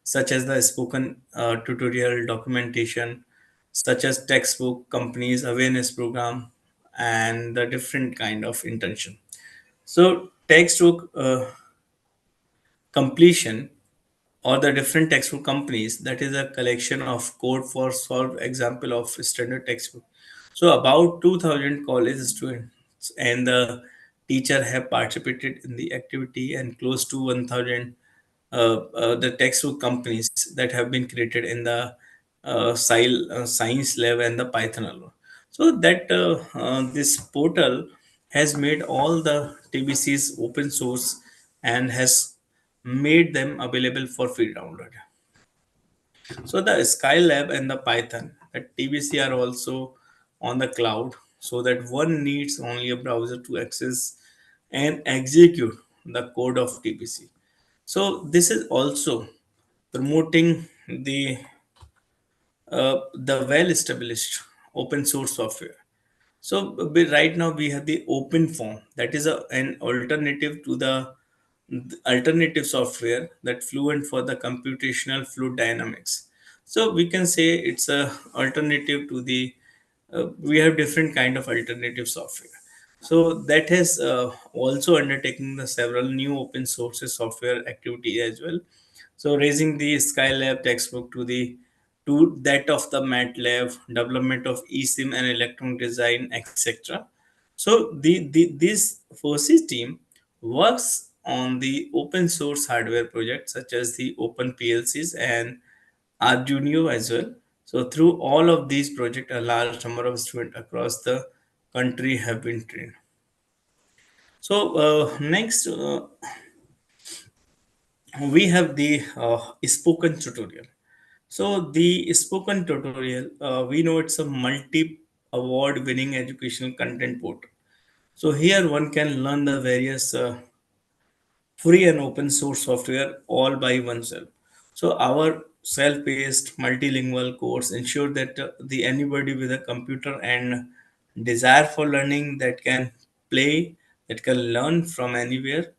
such as the spoken tutorial documentation, such as textbook, companies awareness program, and the different kind of intention. So textbook completion or the different textbook companies, that is a collection of code for solve example of standard textbook. So about 2000 college students and the teacher have participated in the activity, and close to 1000 the textbook companies that have been created in the science lab and the python alone. So that this portal has made all the tbcs open source and has made them available for free download. So the skylab and the python at tbc are also on the cloud, so that one needs only a browser to access and execute the code of tbc. So this is also promoting the well established open source software. So right now we have the open form, that is an alternative to the alternative software that fluent for the computational fluid dynamics. So we can say it's a alternative to the we have different kind of alternative software. So that has also undertaken the several new open sources software activity as well. So raising the Skylab textbook to that of the MATLAB, development of eSIM and electronic design, etc. So this forces team works on the open source hardware projects such as the Open PLCs and Arduino as well. So through all of these projects, a large number of students across the country have been trained. So next, we have the spoken tutorial. So the spoken tutorial, we know it's a multi award winning educational content portal. So here one can learn the various free and open source software all by oneself. So our self-paced multilingual course ensure that the anybody with a computer and desire for learning that can play, that can learn from anywhere,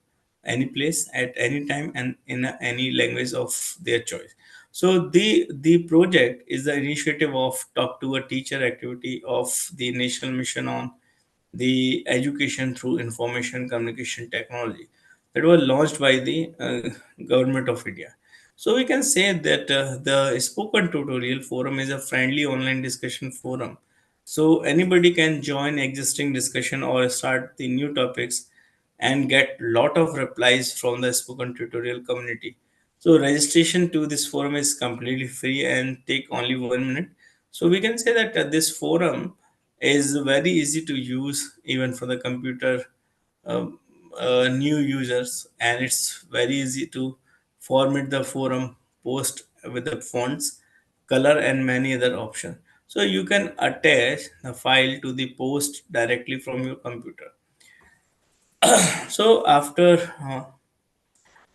any place at any time and in any language of their choice. So the project is the initiative of talk to a teacher activity of the national mission on the education through information communication technology that was launched by the government of India. So we can say that the spoken tutorial forum is a friendly online discussion forum. So anybody can join existing discussion or start the new topics and get lot of replies from the spoken tutorial community. So registration to this forum is completely free and take only 1 minute. So we can say that this forum is very easy to use even for the computer um, new users, and it's very easy to format the forum post with the fonts, color and many other options. So you can attach the file to the post directly from your computer. So after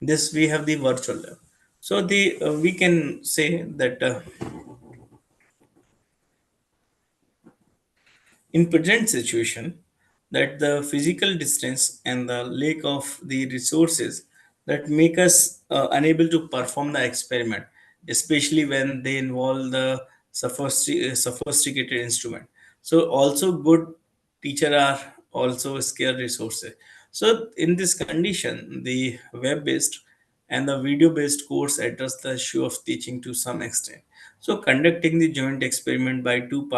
this we have the virtual lab. So the we can say that in present situation, that the physical distance and the lack of the resources that make us unable to perform the experiment, especially when they involve the sophisticated instrument. So also good teacher are also scarce resources. So in this condition, the web-based and the video-based course address the issue of teaching to some extent. So conducting the joint experiment by two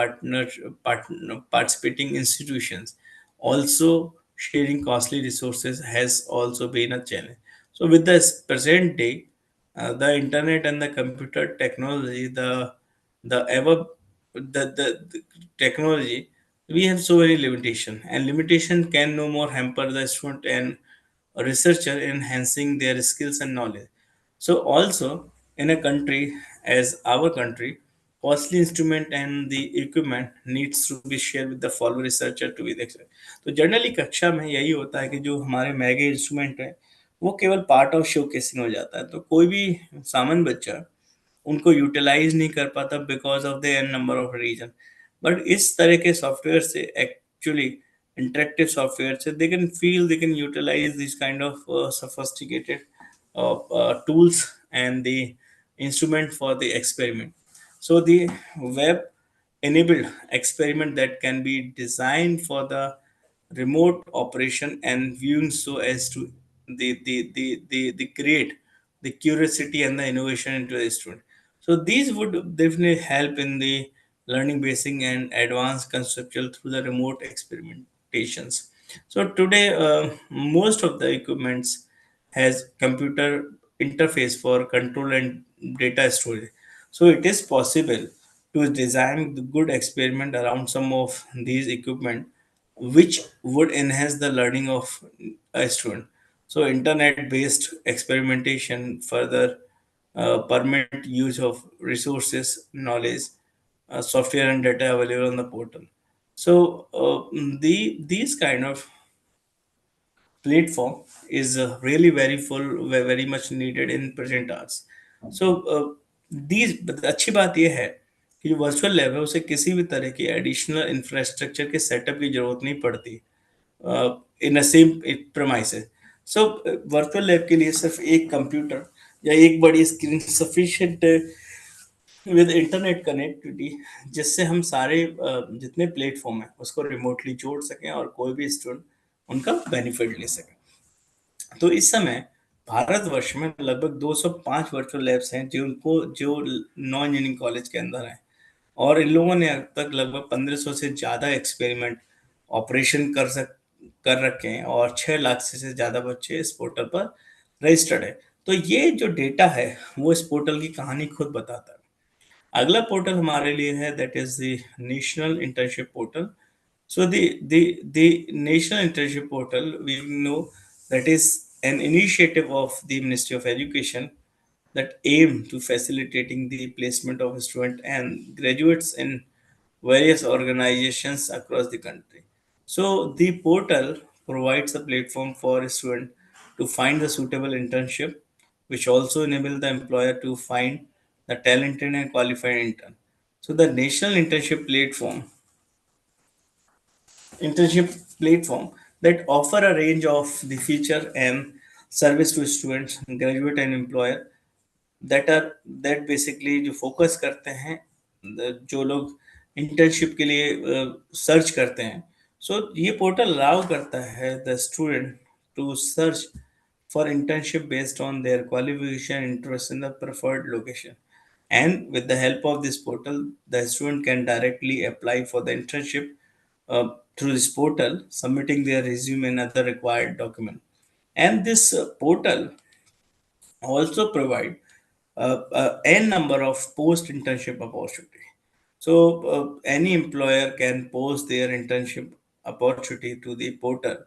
participating institutions, also sharing costly resources, has also been a challenge. So with this present day, the internet and the computer technology, the ever the technology, we have so many limitation, and limitation can no more hamper the student and a researcher in enhancing their skills and knowledge. So also in a country as our country, costly instrument and the equipment needs to be shared with the follow researcher to be the expert. तो generally कक्षा में यही होता है कि जो हमारे महंगे इंस्ट्रूमेंट है वो केवल पार्ट ऑफ शोकेसिंग हो जाता है, तो कोई भी सामान्य बच्चा उनको यूटिलाइज नहीं कर पाता because of the an number of reason. But इस तरह के सॉफ्टवेयर से एक्चुअली इंटरेक्टिव सॉफ्टवेयर से they can feel, they can utilize this kind of sophisticated tools and the instrument for the experiment. So the web enabled experiment that can be designed for the remote operation and viewing so as to the create the curiosity and the innovation into the student. So these would definitely help in the learning basic and advanced conceptual through the remote experimentations. So today, most of the equipments has computer interface for control and data storage. So it is possible to design the good experiment around some of these equipment which would enhance the learning of a student. So internet based experimentation further permit use of resources, knowledge, software and data available on the portal. So these kind of platform is really very full, very much needed in present hours. So these अच्छी बात यह है कि जो virtual lab है उसे किसी भी तरह की एडिशनल इंफ्रास्ट्रक्चर के सेटअप की जरूरत नहीं पड़ती in a same premises. So virtual lab के लिए सिर्फ एक कंप्यूटर या एक बड़ी screen sufficient with internet connectivity, जिससे हम सारे जितने प्लेटफॉर्म है उसको रिमोटली जोड़ सकें और कोई भी स्टूडेंट उनका बेनिफिट ले सके. तो इस समय भारतवर्ष में लगभग 205 वर्चुअल लैब्स हैं जो नॉन इंजीनियरिंग कॉलेज के अंदर हैं, और इन लोगों ने अब तक लगभग 1500 से ज़्यादा एक्सपेरिमेंट ऑपरेशन कर रखे हैं और 6 लाख से ज़्यादा बच्चे इस पोर्टल पर रजिस्टर्ड है. तो ये जो डेटा है वो इस पोर्टल की कहानी खुद बताता है. अगला पोर्टल हमारे लिए है that is the national internship portal. So the National Internship Portal, we know that is an initiative of the Ministry of Education that aim to facilitating the placement of student and graduates in various organizations across the country. So the portal provides a platform for a student to find the suitable internship, which also enable the employer to find the talented and qualified intern. So the National internship platform that offer a range of the feature and service to students, graduate and employer that basically जो focus करते हैं जो लोग internship के लिए search करते हैं. सो ये पोर्टल अलाउ करता है the student to search for internship based on their qualification interest in the preferred location, and with the help of this portal the student can directly apply for the internship through this portal, submitting their resume and other required document. And this portal also provide n number of post internship opportunity. So any employer can post their internship opportunity to the portal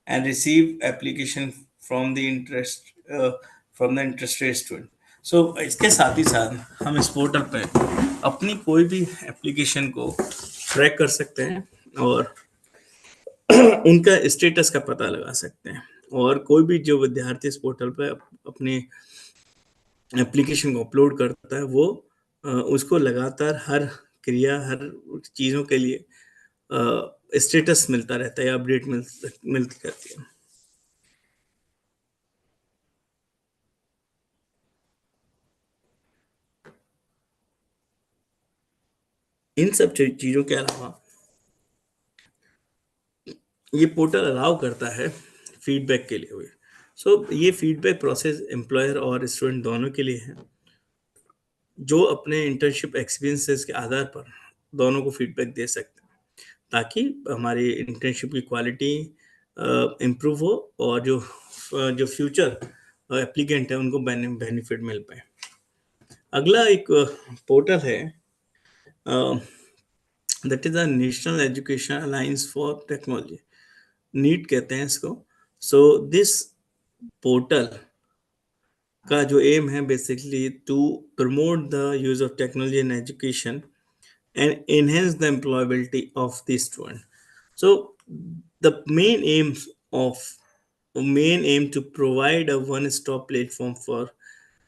and receive application from the interested student. So इसके साथ ही साथ हम इस portal पे अपनी कोई भी application को ट्रैक कर सकते हैं और उनका स्टेटस का पता लगा सकते हैं, और कोई भी जो विद्यार्थी इस पोर्टल पे अपनी एप्लीकेशन को अपलोड करता है वो उसको लगातार हर क्रिया, हर चीज़ों के लिए स्टेटस मिलता रहता है, अपडेट मिलती रहती है. इन सब चीज़ों के अलावा ये पोर्टल अलाउ करता है फीडबैक के लिए हुए। सो ये फीडबैक प्रोसेस एम्प्लॉयर और स्टूडेंट दोनों के लिए है, जो अपने इंटर्नशिप एक्सपीरियंसेस के आधार पर दोनों को फीडबैक दे सकते हैं, ताकि हमारी इंटर्नशिप की क्वालिटी इम्प्रूव हो और जो फ्यूचर एप्लीकेंट है उनको बेनिफिट मिल पाए। अगला एक पोर्टल है, that is the national education alliance for technology, NEAT कहते हैं इसको। सो दिस पोर्टल का जो एम है basically to promote the use of technology in education and enhance the employability of the student. So the main aim to provide a one-stop platform for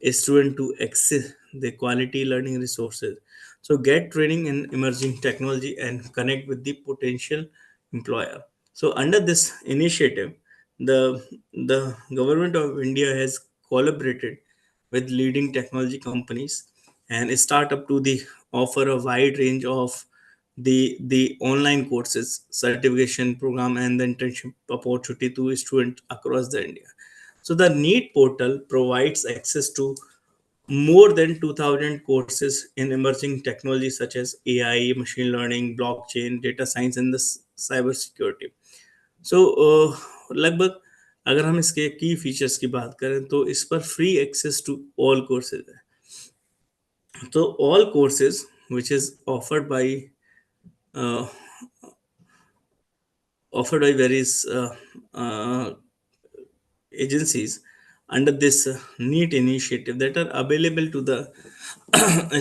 a student to access the quality learning resources. So get training in emerging technology and connect with the potential employer. So under this initiative, the the government of India has collaborated with leading technology companies and startup to the offer a wide range of the online courses, certification program, and the internship opportunity to students across the India. So the NEET portal provides access to more than 2000 courses in emerging technologies such as AI, machine learning, blockchain, data science, and the cyber security. So लगभग अगर हम इसके की features की बात करें तो इस पर free access to all courses है। तो all courses which is uh, offered by various agencies under this neat initiative that are available to the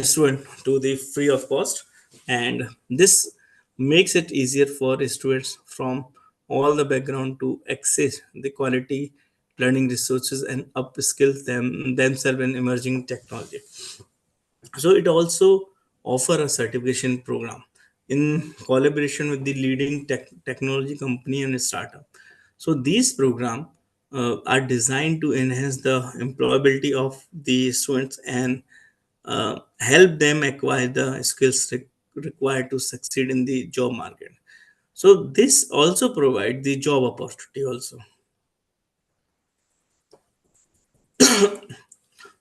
student to the free of cost, and this makes it easier for students from all the background to access the quality learning resources and upskill themselves in emerging technology. So it also offer a certification program in collaboration with the leading technology company and startup. So these programs are designed to enhance the employability of the students and help them acquire the skills required to succeed in the job market. So this also provide the job opportunity also.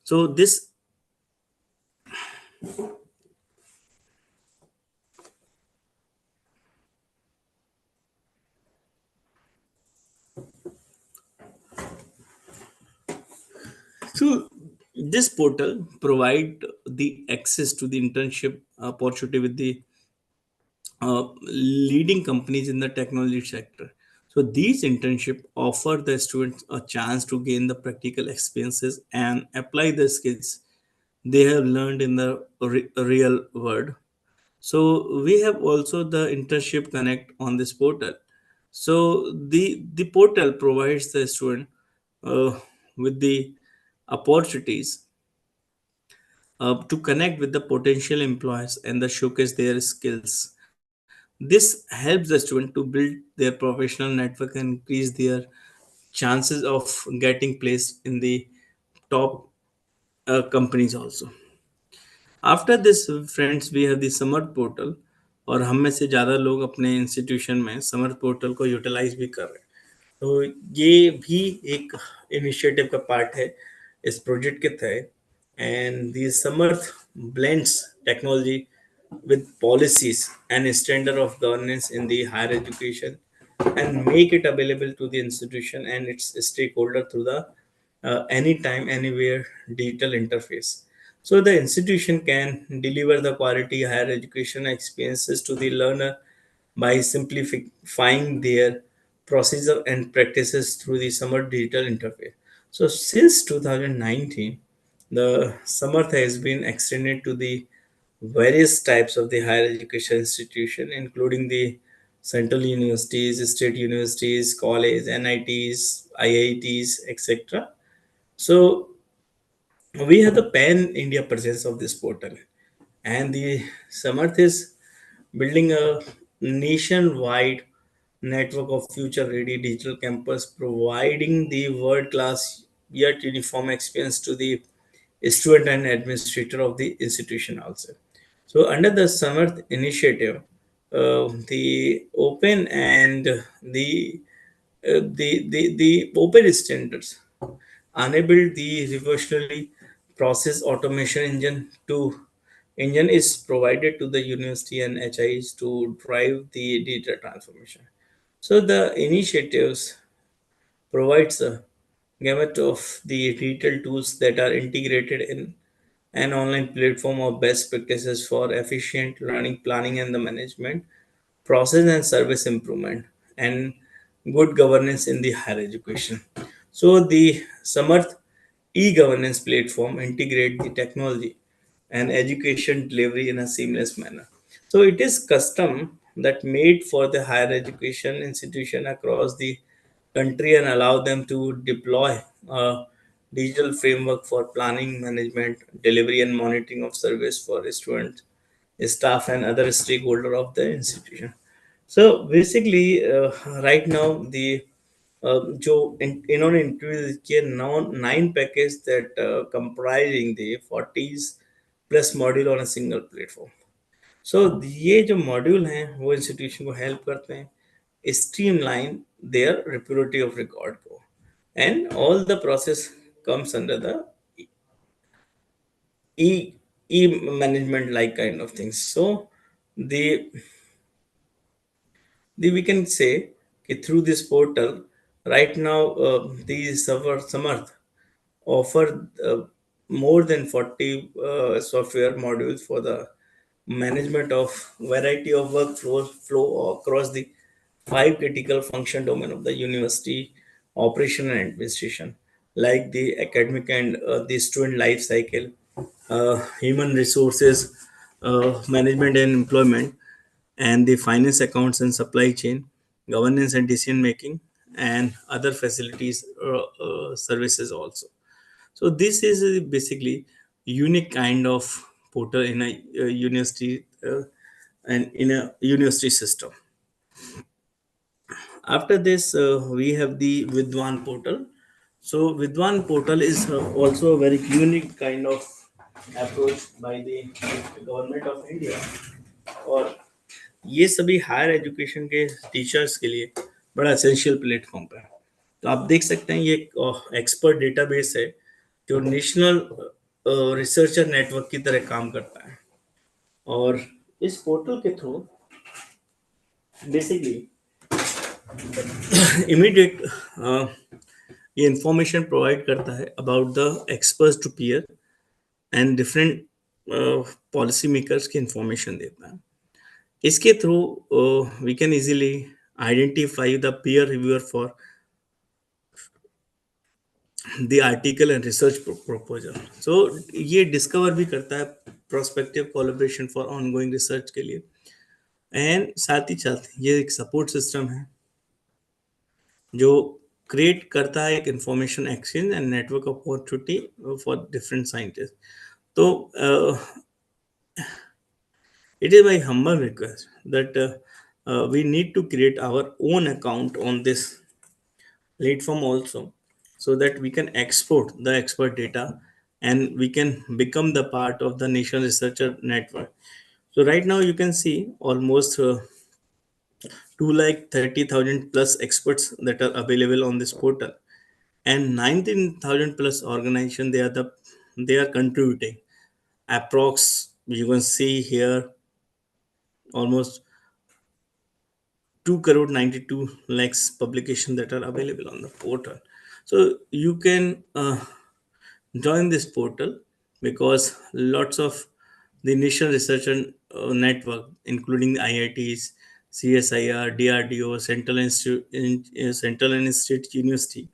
So this So this portal provide the access to the internship opportunity with the leading companies in the technology sector. So these internship offer the students a chance to gain the practical experiences and apply the skills they have learned in the real world. So we have also the internship connect on this portal. So the portal provides the student with the opportunities to connect with the potential employers and the showcase their skills. This helps the student to build their professional network and increase their chances of getting placed in the top companies also. After this friends we have the Samarth portal, और हम में से ज़्यादा लोग अपने institution में समर्थ portal को utilise भी कर रहे हैं। तो ये भी एक इनिशिएटिव का पार्ट है इस प्रोजेक्ट के तहत, and the Samarth blends technology with policies and standard of governance in the higher education and make it available to the institution and its stakeholder through the anytime anywhere digital interface. So the institution can deliver the quality higher education experiences to the learner by simplifying their procedure and practices through the Samarth digital interface. So since 2019, the Samarth has been extended to the various types of the higher education institution, including the central universities, state universities, college, NITs, IITs, etc. So we have the pan India presence of this portal, and the Samarth is building a nationwide network of future ready digital campus, providing the world class yet uniform experience to the student and administrator of the institution also. So under the Samarth initiative, the open and the open standards enable the revolutionary process automation engine is provided to the university and HIs to drive the data transformation. So the initiatives provides a gamut of the retail tools that are integrated in an online platform of best practices for efficient learning, planning, and the management, process and service improvement, and good governance in the higher education. So the Samarth e-governance platform integrate the technology and education delivery in a seamless manner. So it is custom that made for the higher education institution across the country and allow them to deploy a digital framework for planning, management, delivery, and monitoring of service for students, staff, and other stakeholder of the institution. So basically, right now the जो इन्होंने introduce किए 9 package that comprising the 40s plus module on a single platform. सो ये जो module हैं वो institution को help करते हैं streamline their reporting of record को and all the process comes under the e e management like kind of things. So the we can say through this portal right now these Samarth offer more than 40 software modules for the management of variety of workflows flow across the 5 critical function domain of the university operation and administration, like the academic and the student life cycle, human resources management and employment, and the finance accounts and supply chain, governance and decision making, and other facilities services also. So this is basically unique kind of portal in a, university and in a university system. After this, we have the Vidwan portal. So Vidwan portal is also a very unique kind of approach by the government of India. और ये सभी higher education के teachers के लिए बड़ा essential platform पे है. तो आप देख सकते हैं ये एक एक्सपर्ट डेटाबेस है जो नेशनल रिसर्चर नेटवर्क की तरह काम करता है. और इस पोर्टल के थ्रू बेसिकली इमीडिएट ये इंफॉर्मेशन प्रोवाइड करता है about the experts to peer and different policy makers की इंफॉर्मेशन देता है. इसके through we can easily identify the peer reviewer for the article and research proposal. So ये discover भी करता है prospective collaboration for ongoing research के लिए. एंड साथ ही साथ ये एक सपोर्ट सिस्टम है जो क्रिएट करता है एक information exchange and network opportunity for different scientist. तो it is my humble request that we need to create our own account on this platform also, so that we can export the expert data and we can become the part of the national researcher network. So right now you can see almost 2,30,000 plus experts that are available on this portal, and 19,000 plus organization they are contributing approx. You can see here almost 2 crore 92 lakhs publication that are available on the portal. So you can join this portal because lots of the national researcher network including the IITs, CSIR, DRDO, Central and State University,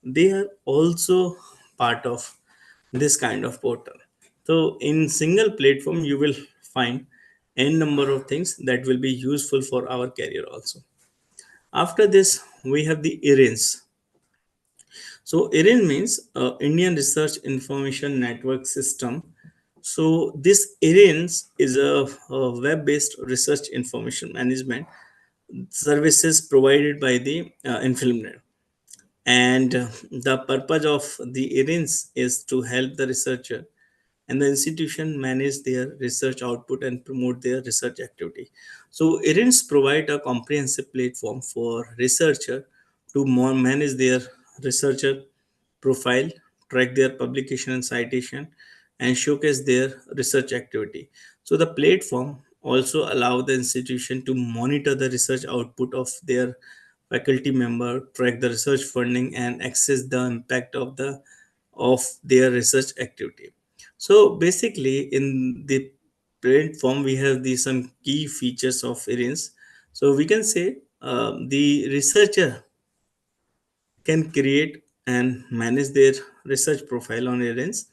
they are also part of this kind of portal. So in single platform you will find n number of things that will be useful for our career also. After this we have the IRINS. So IRIN means Indian Research Information Network System. So this IRINS is a web-based research information management services provided by the InfilmNet. And the purpose of the IRINS is to help the researcher and the institution manage their research output and promote their research activity. So errands provide a comprehensive platform for researcher to manage their researcher profile, track their publication and citation, and showcase their research activity. So the platform also allow the institution to monitor the research output of their faculty member, track the research funding, and assess the impact of their research activity. So basically, in the print form, we have the some key features of ERINS. So we can say the researcher can create and manage their research profile on ERINS,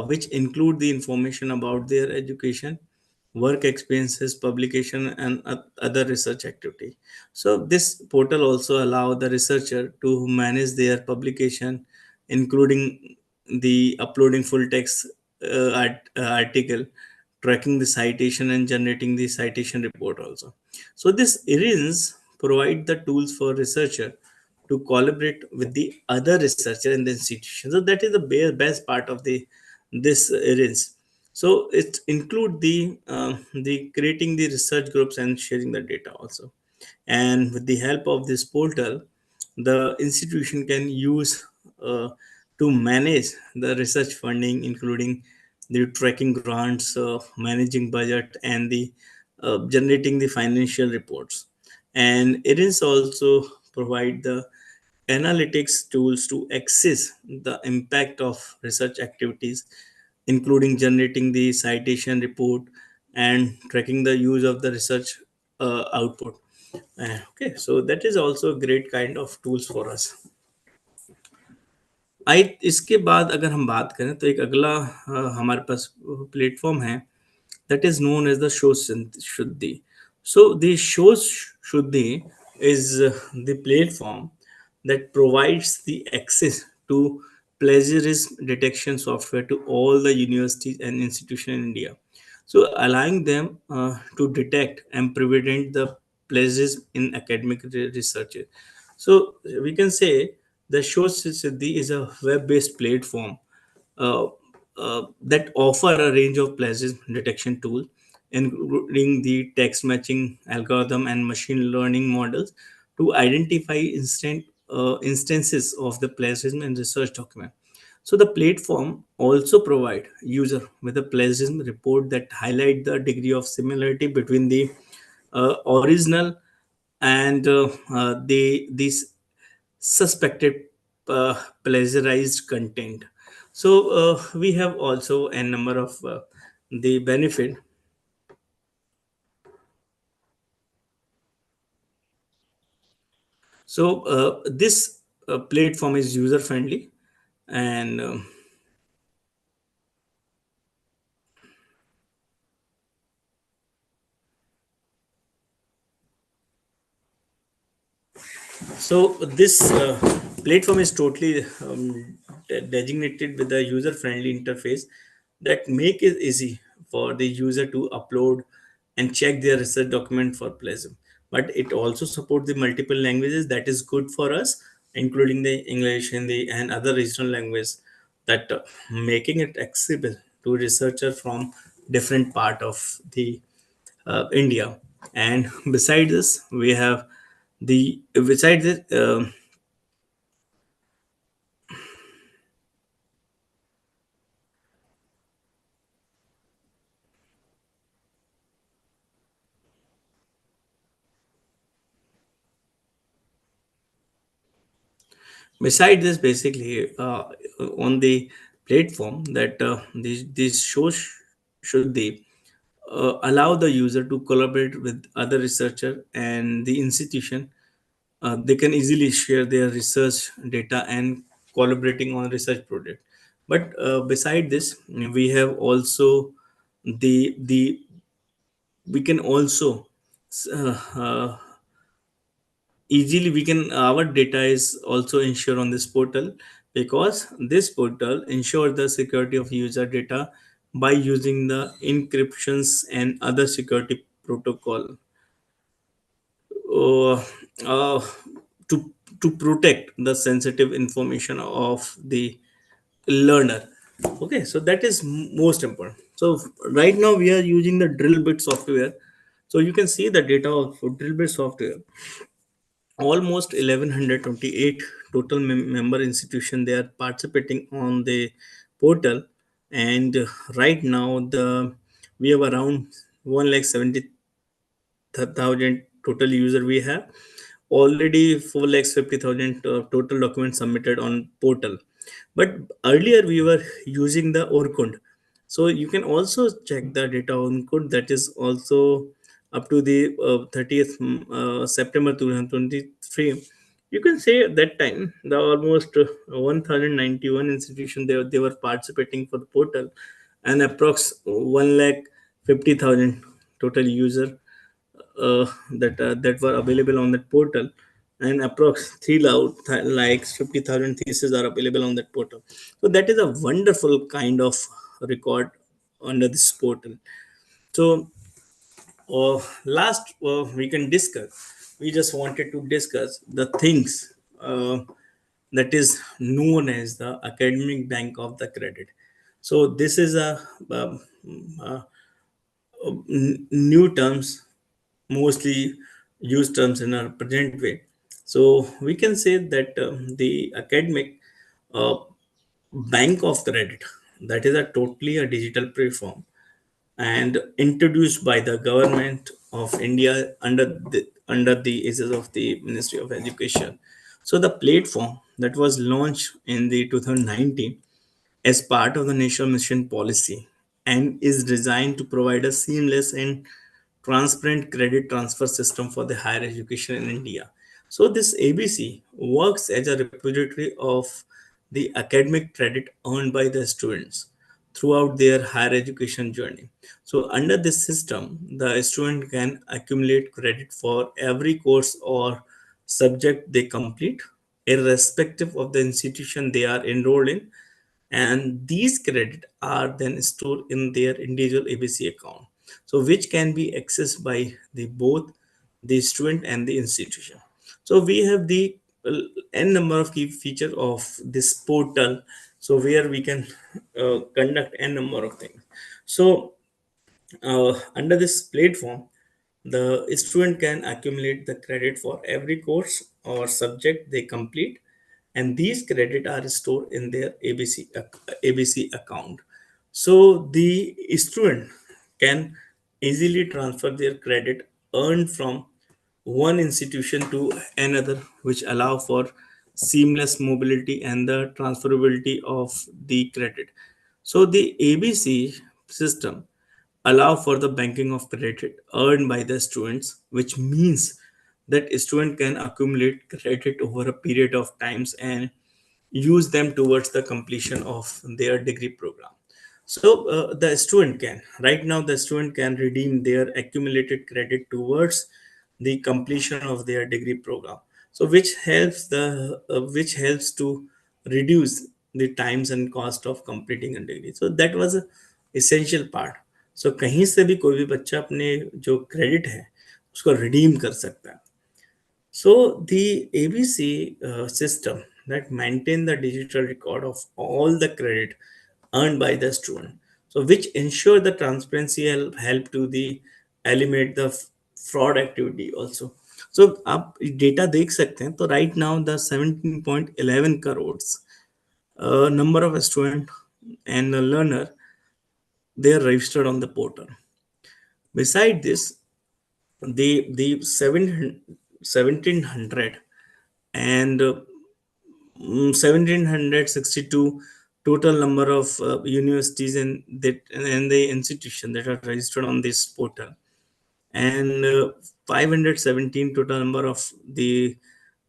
which include the information about their education, work experiences, publication, and other research activity. So this portal also allow the researcher to manage their publication, including the uploading full text article, tracking the citation, and generating the citation report also. So this ERINS provide the tools for researcher to collaborate with the other researcher in the institution. So that is the best part of the this ERINS. So it include the creating the research groups and sharing the data also. And with the help of this portal, the institution can use to manage the research funding, including the tracking grants, managing budget, and the generating the financial reports. And it is also provide the analytics tools to assess the impact of research activities, including generating the citation report and tracking the use of the research output. Okay, so that is also a great kind of tools for us. आई इसके बाद अगर हम बात करें तो एक अगला हमारे पास प्लेटफॉर्म है that is known as the Shosh Shuddhi. So the Shosh Shuddhi is the platform that provides the access to plagiarism detection software to all the universities and institutions in India. So allowing them to detect and prevent the plagiarism in academic research. So we can say the Shosh Siddhi is a web-based platform uh, that offer a range of plagiarism detection tools, including the text matching algorithm and machine learning models to identify instances of the plagiarism in research document. So the platform also provide user with a plagiarism report that highlight the degree of similarity between the original and these suspected plagiarized content. So we have also a number of the benefit. So this platform is user friendly, and so this platform is totally designated with a user-friendly interface that make it easy for the user to upload and check their research document for plagiarism. But it also supports the multiple languages that is good for us, including the English, Hindi, and other regional languages that making it accessible to researcher from different part of the India. And beside this, we have the beside this. Beside this, basically on the platform that these shows should they allow the user to collaborate with other researcher and the institution. They can easily share their research data and collaborating on research project. But beside this, we have also the we can also uh, uh, easily we can our data is also ensured on this portal, because this portal ensure the security of user data by using the encryptions and other security protocol uh, uh, to to protect the sensitive information of the learner. Okay, so that is most important. So right now we are using the drill bit software So you can see the data of Drillbit software. Almost 1128 total member institution they are participating on the portal, and right now the we have around 1,70,000 total user we have. Already 4,50,000 total documents submitted on portal. But earlier we were using the Orkund. So you can also check the data on Orkund, that is also up to the 30th September 2023. You can say at that time the almost 1091 institution they were participating for the portal, and approx 1,50,000 total user that were available on that portal, and approx 3 likes 50,000 theses are available on that portal. So that is a wonderful kind of record under this portal. So last we can discuss, we just wanted to discuss the things that is known as the academic bank of the credit. So this is a uh, new terms, mostly used terms in our present way. So we can say that the academic uh, bank of credit, that is a totally a digital platform and introduced by the government of India under the aegis of the Ministry of Education. So the platform that was launched in the 2019 as part of the national mission policy and is designed to provide a seamless and transparent credit transfer system for the higher education in India. So this ABC works as a repository of the academic credit earned by the students throughout their higher education journey. So under this system, the student can accumulate credit for every course or subject they complete, irrespective of the institution they are enrolled in, and these credit are then stored in their individual ABC account, so which can be accessed by the both the student and the institution. So we have the n number of key feature of this portal, so where we can conduct n number of things. So under this platform, the student can accumulate the credit for every course or subject they complete, and these credit are stored in their ABC account. So the student can easily transfer their credit earned from one institution to another, which allow for seamless mobility and the transferability of the credit. So the ABC system allow for the banking of credit earned by the students, which means that a student can accumulate credit over a period of times and use them towards the completion of their degree program. So the student can right now the student can redeem their accumulated credit towards the completion of their degree program. So which helps to reduce the times and cost of completing a degree. So that was a essential part. So कहीं से भी कोई भी बच्चा अपने जो credit है उसको रिडीम कर सकता है. So the ABC system that maintain the digital record of all the credit earned by the student, so which ensure the transparency help to the eliminate the fraud activity also. So आप data देख सकते हैं तो right now the 17.11 crores number of student and a learner they are registered on the portal. Beside this, the 1700 and 1762 total number of universities and the institution that are registered on this portal, and 517 total number of the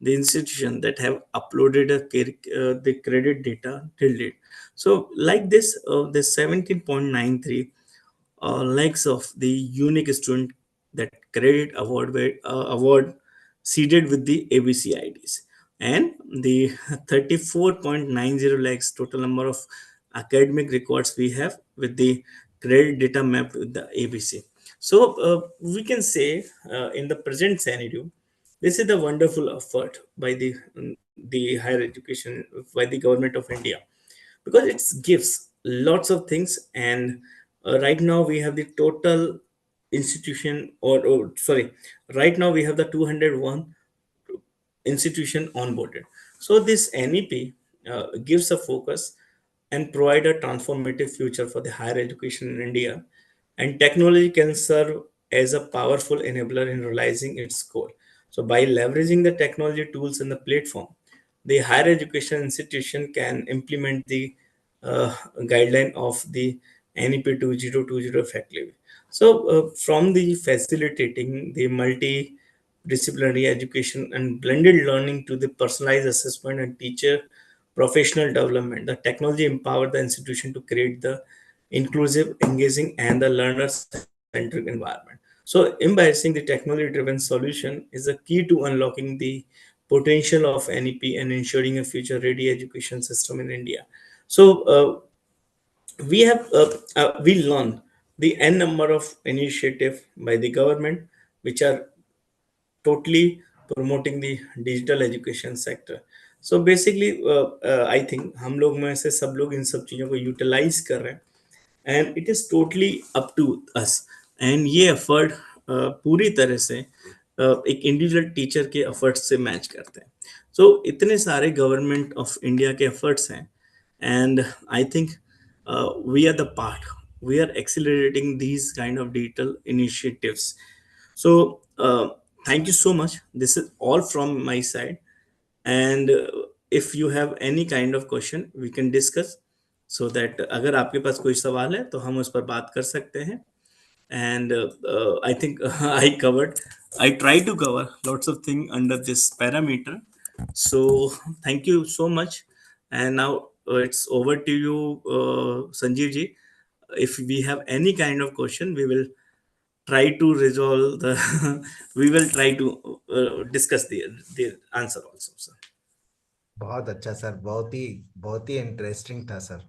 institution that have uploaded the credit data till date. So like this the 17.93 likes of the unique student that credit award seeded with the ABC IDs, and the 34.90 lakhs total number of academic records we have with the credit data mapped with the ABC. So we can say in the present scenario, this is the wonderful effort by the higher education by the government of India, because it gives lots of things. And right now we have the total institution, or sorry, right now we have the 201 institution onboarded. So this NEP gives a focus and provide a transformative future for the higher education in India, and technology can serve as a powerful enabler in realizing its goal. So by leveraging the technology tools in the platform, the higher education institution can implement the guideline of the NEP 2020 effectively. So from the facilitating the multidisciplinary education and blended learning to the personalized assessment and teacher professional development, the technology empowered the institution to create the inclusive, engaging, and the learner-centric environment. So, embracing the technology-driven solution is a key to unlocking the potential of NEP and ensuring a future-ready education system in India. So, we learn the n number of initiative by the government which are totally promoting the digital education sector. So basically I think हम लोग में से सब लोग इन सब चीज़ों को utilise कर रहे हैं, and it is totally up to us. And ये एफर्ट पूरी तरह से एक इंडिविजुअल टीचर के एफर्ट से मैच करते हैं. सो इतने सारे गवर्नमेंट ऑफ इंडिया के एफर्ट्स हैं, and I think we are the part, we are accelerating these kind of digital initiatives. So thank you so much. This is all from my side, and if you have any kind of question we can discuss, so that अगर आपके पास कोई सवाल है तो हम उस पर बात कर सकते हैं. And I think I try to cover lots of things under this parameter. So thank you so much. And now it's over to you, Sanjeev ji. If we have any kind of question, we will try to resolve the we will try to discuss the answer also, sir. बहुत अच्छा sir, बहुत ही interesting था sir.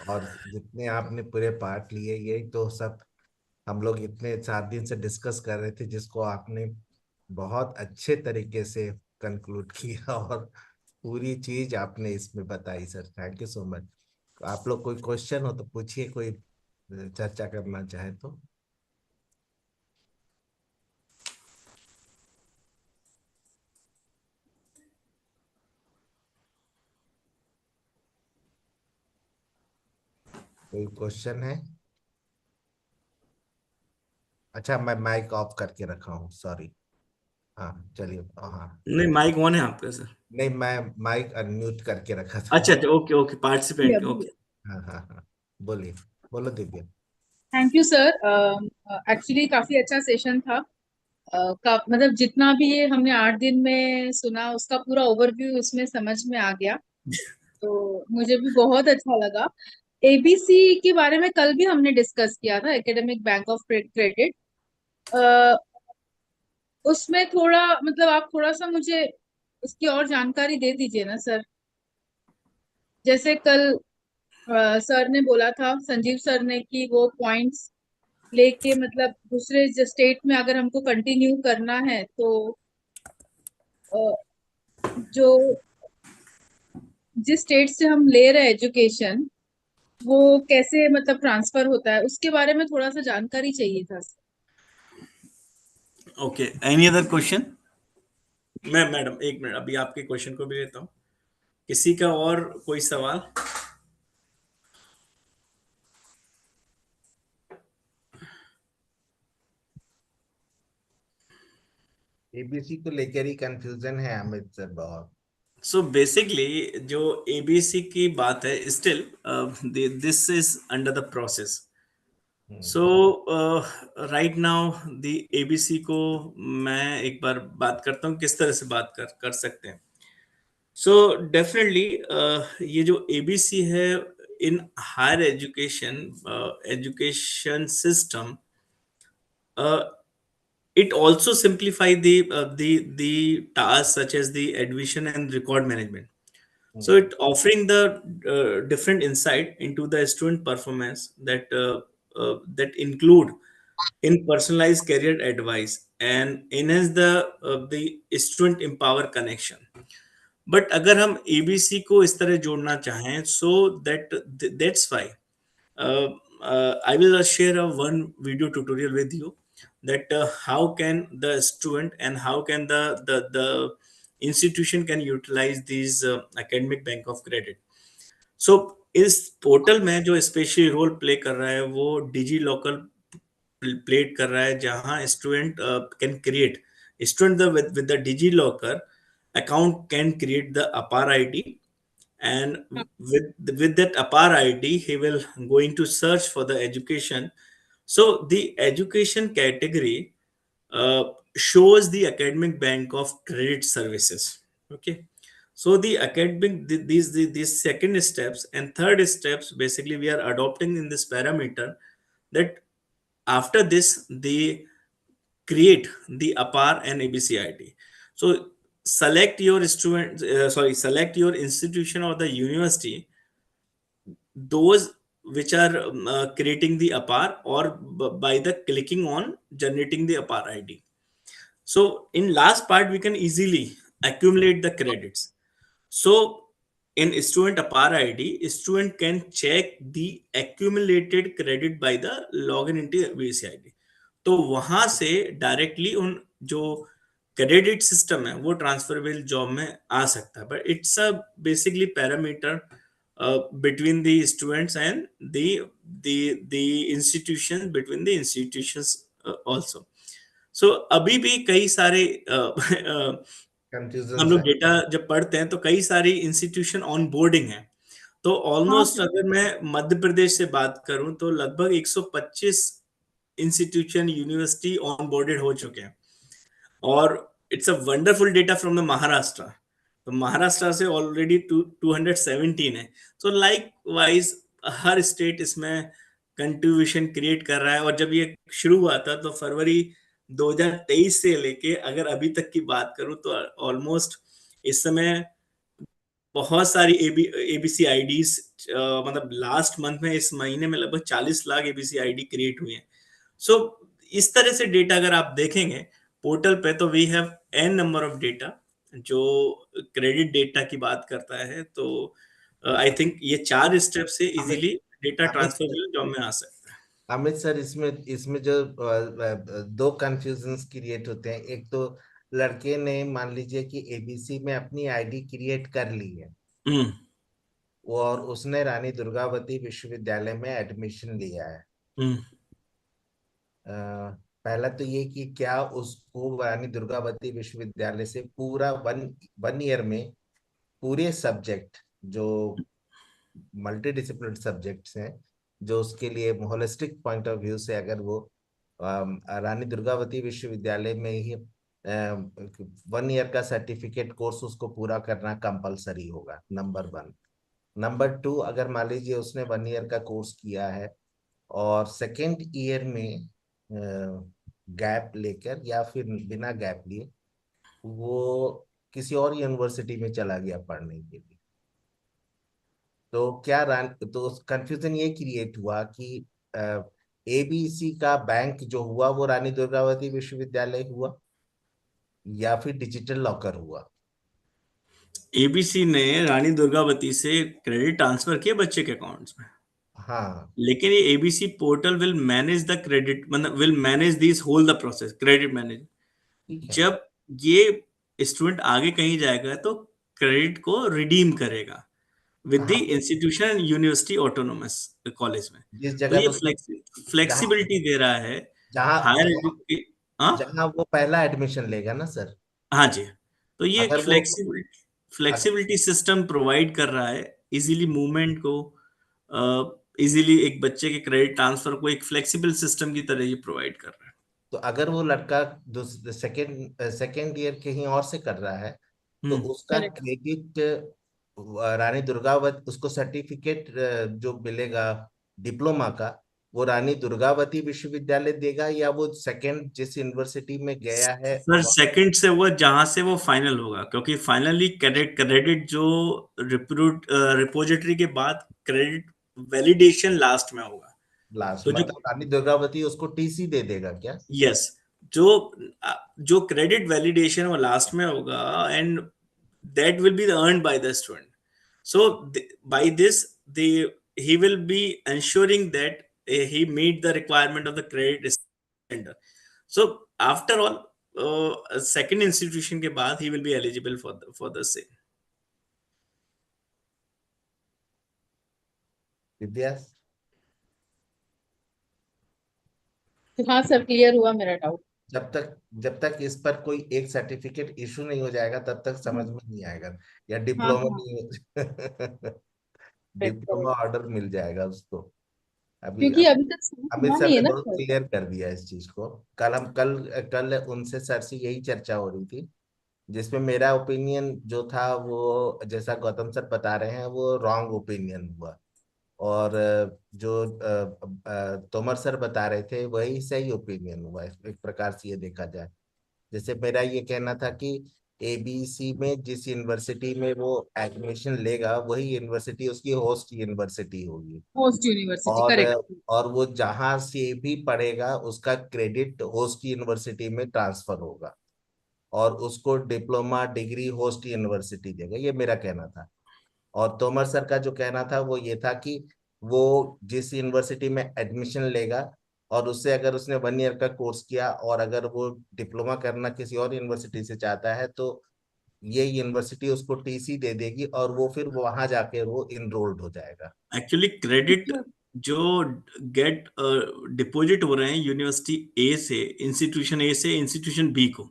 और जितने आपने पूरे part लिए, यही तो सब हम लोग इतने 4 दिन से डिस्कस कर रहे थे, जिसको आपने बहुत अच्छे तरीके से कंक्लूड किया और पूरी चीज आपने इसमें बताई sir. Thank you so much. आप लोग कोई क्वेश्चन हो तो पूछिए, कोई चर्चा करना चाहे तो. कोई क्वेश्चन है? अच्छा, मैं माइक ऑफ करके रखा हूँ, सॉरी. हाँ चलिए. हाँ नहीं, माइक ऑन है आपका सर? नहीं, मैं माइक अनम्यूट करके रखा था. अच्छा अच्छा, ओके ओके, पार्टिसिपेंट, ओके. हाँ हाँ हाँ, बोलिए. बोलो Divya. Thank you sir. Actually काफी अच्छा सेशन था. मतलब जितना भी ये हमने 8 दिन में सुना उसका पूरा ओवरव्यू उसमें समझ में आ गया, तो मुझे भी बहुत अच्छा लगा. एबीसी के बारे में कल भी हमने डिस्कस किया था, एकेडमिक बैंक ऑफ क्रेडिट. उसमें थोड़ा मतलब आप थोड़ा सा मुझे उसकी और जानकारी दे दीजिए ना सर. जैसे कल सर ने बोला था, संजीव सर ने, कि वो पॉइंट्स लेके मतलब दूसरे स्टेट में अगर हमको कंटिन्यू करना है तो जो जिस स्टेट से हम ले रहे हैं एजुकेशन, वो कैसे मतलब ट्रांसफर होता है, उसके बारे में थोड़ा सा जानकारी चाहिए था. Okay, any other question? मैं मैडम एक मिनट, अभी आपके क्वेश्चन को भी लेता हूँ. किसी का और कोई सवाल? एबीसी को लेकर ही कंफ्यूजन है अमित सर बहुत. सो बेसिकली जो एबीसी की बात है, still this is under the process. So right now the ABC को मैं एक बार बात करता हूँ किस तरह से बात कर सकते हैं. सो डेफिनेटली ये जो एबीसी है in higher education system, it also simplify the tasks such as the admission and record management. So it offering the different insight into the student performance that include in personalized career advice and enhance the student empower connection. But अगर हम ABC को इस तरह जोड़ना चाहें, so that's why I will share a one video tutorial with you that how can the student and how can the institution can utilize these academic bank of credit. So इस portal में जो specially role play कर रहा है वो digi locker plate कर रहा है, जहां student can create student with the DigiLocker account can create the APAAR ID, and with that apar id he will going to search for the education. So the education category uh, shows the academic bank of credit services. Okay, so the academic these second steps and third steps basically we are adopting in this parameter, that after this the create the apar and abc id. So select your student select your institution or the university, those which are creating the apar, or by the clicking on generating the apar id. So in last part we can easily accumulate the credits. So in student apar id, student can check the accumulated credit by the login into abc id. तो वहां से directly उन जो credit system है वो transferable job में आ सकता है, but it's a basically parameter between the students and the institutions, between the institutions also. So अभी भी कई सारे हम कंफ्यूजन लोग है। डेटा जब पढ़ते हैं तो कई सारी इंस्टीट्यूशन ऑन बोर्डिंग है। तो हाँ ऑलमोस्ट अगर मैं मध्य प्रदेश से बात करूं तो लगभग 125 इंस्टीट्यूशन यूनिवर्सिटी ऑन बोर्डेड हो चुके हैं, और it's a wonderful data from the Maharashtra. तो महाराष्ट्र से ऑलरेडी 217 है। सो लाइक वाइज हर स्टेट इसमें कंट्रीब्यूशन क्रिएट कर रहा है। और जब ये शुरू हुआ था तो फरवरी 2023 से लेके अगर अभी तक की बात करूं तो ऑलमोस्ट इस समय बहुत सारी एबीसी आईडीज, मतलब लास्ट मंथ में इस महीने में लगभग 40 लाख एबीसी आईडी क्रिएट हुई हैं। सो इस तरह से डेटा अगर आप देखेंगे पोर्टल पे तो we have an number of data जो क्रेडिट डेटा की बात करता है। तो आई थिंक ये 4 स्टेप से Amit easily data Amit transfer job में आ सकता है। अमित सर, इसमें इसमें जो दो कंफ्यूजन्स क्रिएट होते हैं। एक तो लड़के ने मान लीजिए कि एबीसी में अपनी आईडी क्रिएट कर ली है हम्म और उसने रानी दुर्गावती विश्वविद्यालय में एडमिशन लिया है। हम्म अ, पहला तो ये कि क्या उसको रानी दुर्गावती विश्वविद्यालय से पूरा वन वन ईयर में पूरे सब्जेक्ट जो मल्टी डिसिप्लिन सब्जेक्ट्स हैं, जो उसके लिए होलिस्टिक पॉइंट ऑफ व्यू से अगर वो रानी दुर्गावती विश्वविद्यालय में ही 1 ईयर का सर्टिफिकेट कोर्स उसको पूरा करना कंपलसरी होगा, नंबर 1। नंबर 2, अगर मान लीजिए उसने 1 ईयर का कोर्स किया है और सेकेंड ईयर में गैप लेकर या फिर बिना गैप लिए वो किसी और यूनिवर्सिटी में चला गया पढ़ने के लिए, तो क्या तो कंफ्यूजन ये क्रिएट हुआ कि एबीसी का बैंक जो हुआ वो रानी दुर्गावती विश्वविद्यालय हुआ या फिर डिजिटल लॉकर हुआ। एबीसी ने रानी दुर्गावती से क्रेडिट ट्रांसफर किए बच्चे के अकाउंट्स में, हाँ, लेकिन ये ABC portal will manage the credit, मतलब will manage this whole the process credit manage. ठीक है। जब ये स्टूडेंट आगे कहीं जाएगा तो क्रेडिट को रिडीम करेगा विद द हाँ, इंस्टीट्यूशन यूनिवर्सिटी ऑटोनोमस कॉलेज में। जिस तो जगह ये उसने जहाँ फ्लेक्सिबिलिटी दे रहा है जहाँ हायर जहाँ एजुकेशन। हाँ जहाँ वो पहला एडमिशन लेगा ना सर, हाँ जी। तो ये एक अगर वो फ्लेक्सिबिलिटी सिस्टम प्रोवाइड कर रहा है इजीली मूवमेंट को, इजीली एक बच्चे के क्रेडिट ट्रांसफर को एक फ्लेक्सिबल सिस्टम की तरह ये प्रोवाइड कर रहा है। तो अगर वो लड़का सेकेंड सेकेंड ईयर कहीं और से कर रहा है तो हम्म उसका करेक्ट। क्रेडिट रानी दुर्गावती उसको सर्टिफिकेट जो मिलेगा डिप्लोमा का, वो रानी दुर्गावती विश्वविद्यालय देगा या वो सेकेंड जिस यूनिवर्सिटी में गया है सर सेकंड से वो जहां से वो फाइनल होगा, क्योंकि फाइनली क्रेडिट जो रिपोजिटरी के बाद क्रेडिट वैलिडेशन लास्ट में होगा। लास्ट, तो जो मतलब रानी दुर्गावती उसको टीसी दे देगा क्या? यस, जो जो क्रेडिट वैलिडेशन वो लास्ट में होगा, and that will be earned by the student. So by this they he will be ensuring that he meet the requirement of the credit standard. So after all, second institution के बाद he will be eligible for the same. विद्या, हाँ sir, clear हुआ मेरा doubt. जब तक इस पर कोई एक सर्टिफिकेट इशू नहीं हो जाएगा तब तक समझ में नहीं आएगा, या हाँ डिप्लोमा हाँ, नहीं हो डिप्लोमा करेक्ट। ऑर्डर मिल जाएगा उसको। अभी क्योंकि अभी तक समझ अमित हुआ सर नहीं है ने ना बहुत सर। क्लियर कर दिया इस चीज को। कल उनसे सर से यही चर्चा हो रही थी, जिसमें मेरा ओपिनियन जो था वो जैसा गौतम सर बता रहे हैं वो रॉन्ग ओपिनियन हुआ, और जो तोमर सर बता रहे थे वही सही ओपिनियन हुआ। एक प्रकार से ये देखा जाए, जैसे मेरा ये कहना था कि एबीसी में जिस यूनिवर्सिटी में वो एडमिशन लेगा वही यूनिवर्सिटी उसकी होस्ट यूनिवर्सिटी होगी, होस्ट यूनिवर्सिटी, और करेक्ट। और वो जहां से भी पढ़ेगा उसका क्रेडिट होस्ट यूनिवर्सिटी में ट्रांसफर होगा, और उसको डिप्लोमा डिग्री होस्ट यूनिवर्सिटी देगा, ये मेरा कहना था। और तोमर सर का जो कहना था वो ये था कि वो जिस यूनिवर्सिटी में एडमिशन लेगा और उससे अगर उसने 1 ईयर का कोर्स किया और अगर वो डिप्लोमा करना किसी और यूनिवर्सिटी से चाहता है तो ये यूनिवर्सिटी उसको टीसी दे देगी और वो फिर वहां जाके वो इनरोल्ड हो जाएगा। एक्चुअली क्रेडिट जो गेट डिपॉजिट हो रहे हैं यूनिवर्सिटी ए से, इंस्टीट्यूशन बी को,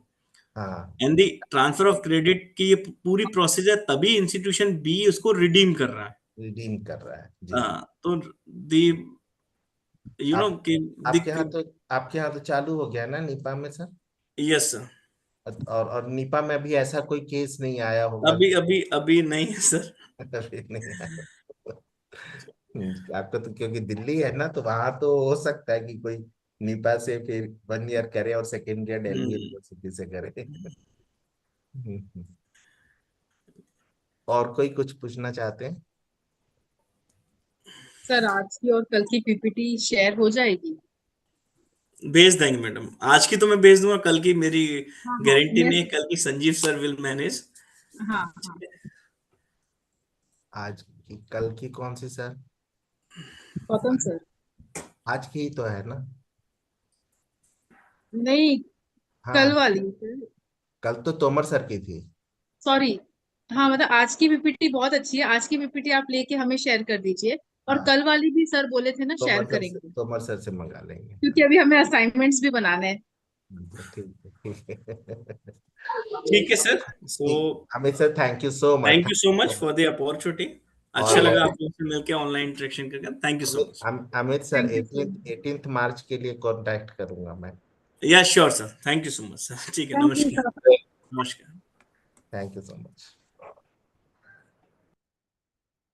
हाँ, and the transfer of credit की ये पूरी प्रोसेस है, तभी इंस्टीट्यूशन बी उसको रिडीम कर रहा है। रिडीम कर रहा है जी। हाँ, तो दी यू नो आप कि आपके यहाँ तो चालू हो गया ना नीपा में सर? Yes sir. और नीपा में भी ऐसा कोई केस नहीं आया होगा? अभी नहीं है सर। अभी नहीं आया। आपका तो क्योंकि दिल्ली है ना, तो वहां तो हो सकता है कि कोई नीपा से फिर 1 ईयर करे और सेकेंड ईयर दिल्ली हम्म, यूनिवर्सिटी से करे। और कोई कुछ पूछना चाहते हैं? सर, आज की और कल की पीपीटी शेयर हो जाएगी? भेज देंगे मैडम। आज की तो मैं भेज दूंगा, कल की मेरी हाँ हाँ, गारंटी मैं, नहीं है, कल की संजीव सर विल मैनेज। हाँ हाँ, आज की कल की कौन सी सर? गौतम सर। आज की ही तो है ना? नहीं, कल हाँ, वाली सर। कल तो तोमर सर की थी। सॉरी। हाँ मतलब आज की पीपीटी बहुत अच्छी है, आज की पीपीटी आप लेके हमें शेयर कर दीजिए। और हाँ, कल वाली भी सर बोले थे ना, शेयर करेंगे। तोमर सर से मंगा लेंगे। क्योंकि अभी हमें असाइनमेंट्स भी बनाने हैं। ठीक है, ठीक है। ठीक है सर। सो ठीक, Amit sir thank you so much. Thank you so much for the opportunity. अच्छा और लगा आप लोग से मिलकर ऑनलाइन इंटरेक्शन करके। Thank you so much. Amit sir thank you sir. 18th मार्च के लिए कांटेक्ट करूंगा मैं। या sure sir, thank you so much sir. ठीक है, थैंक यू नमस्कार। सर। नमस्कार। Thank you so much.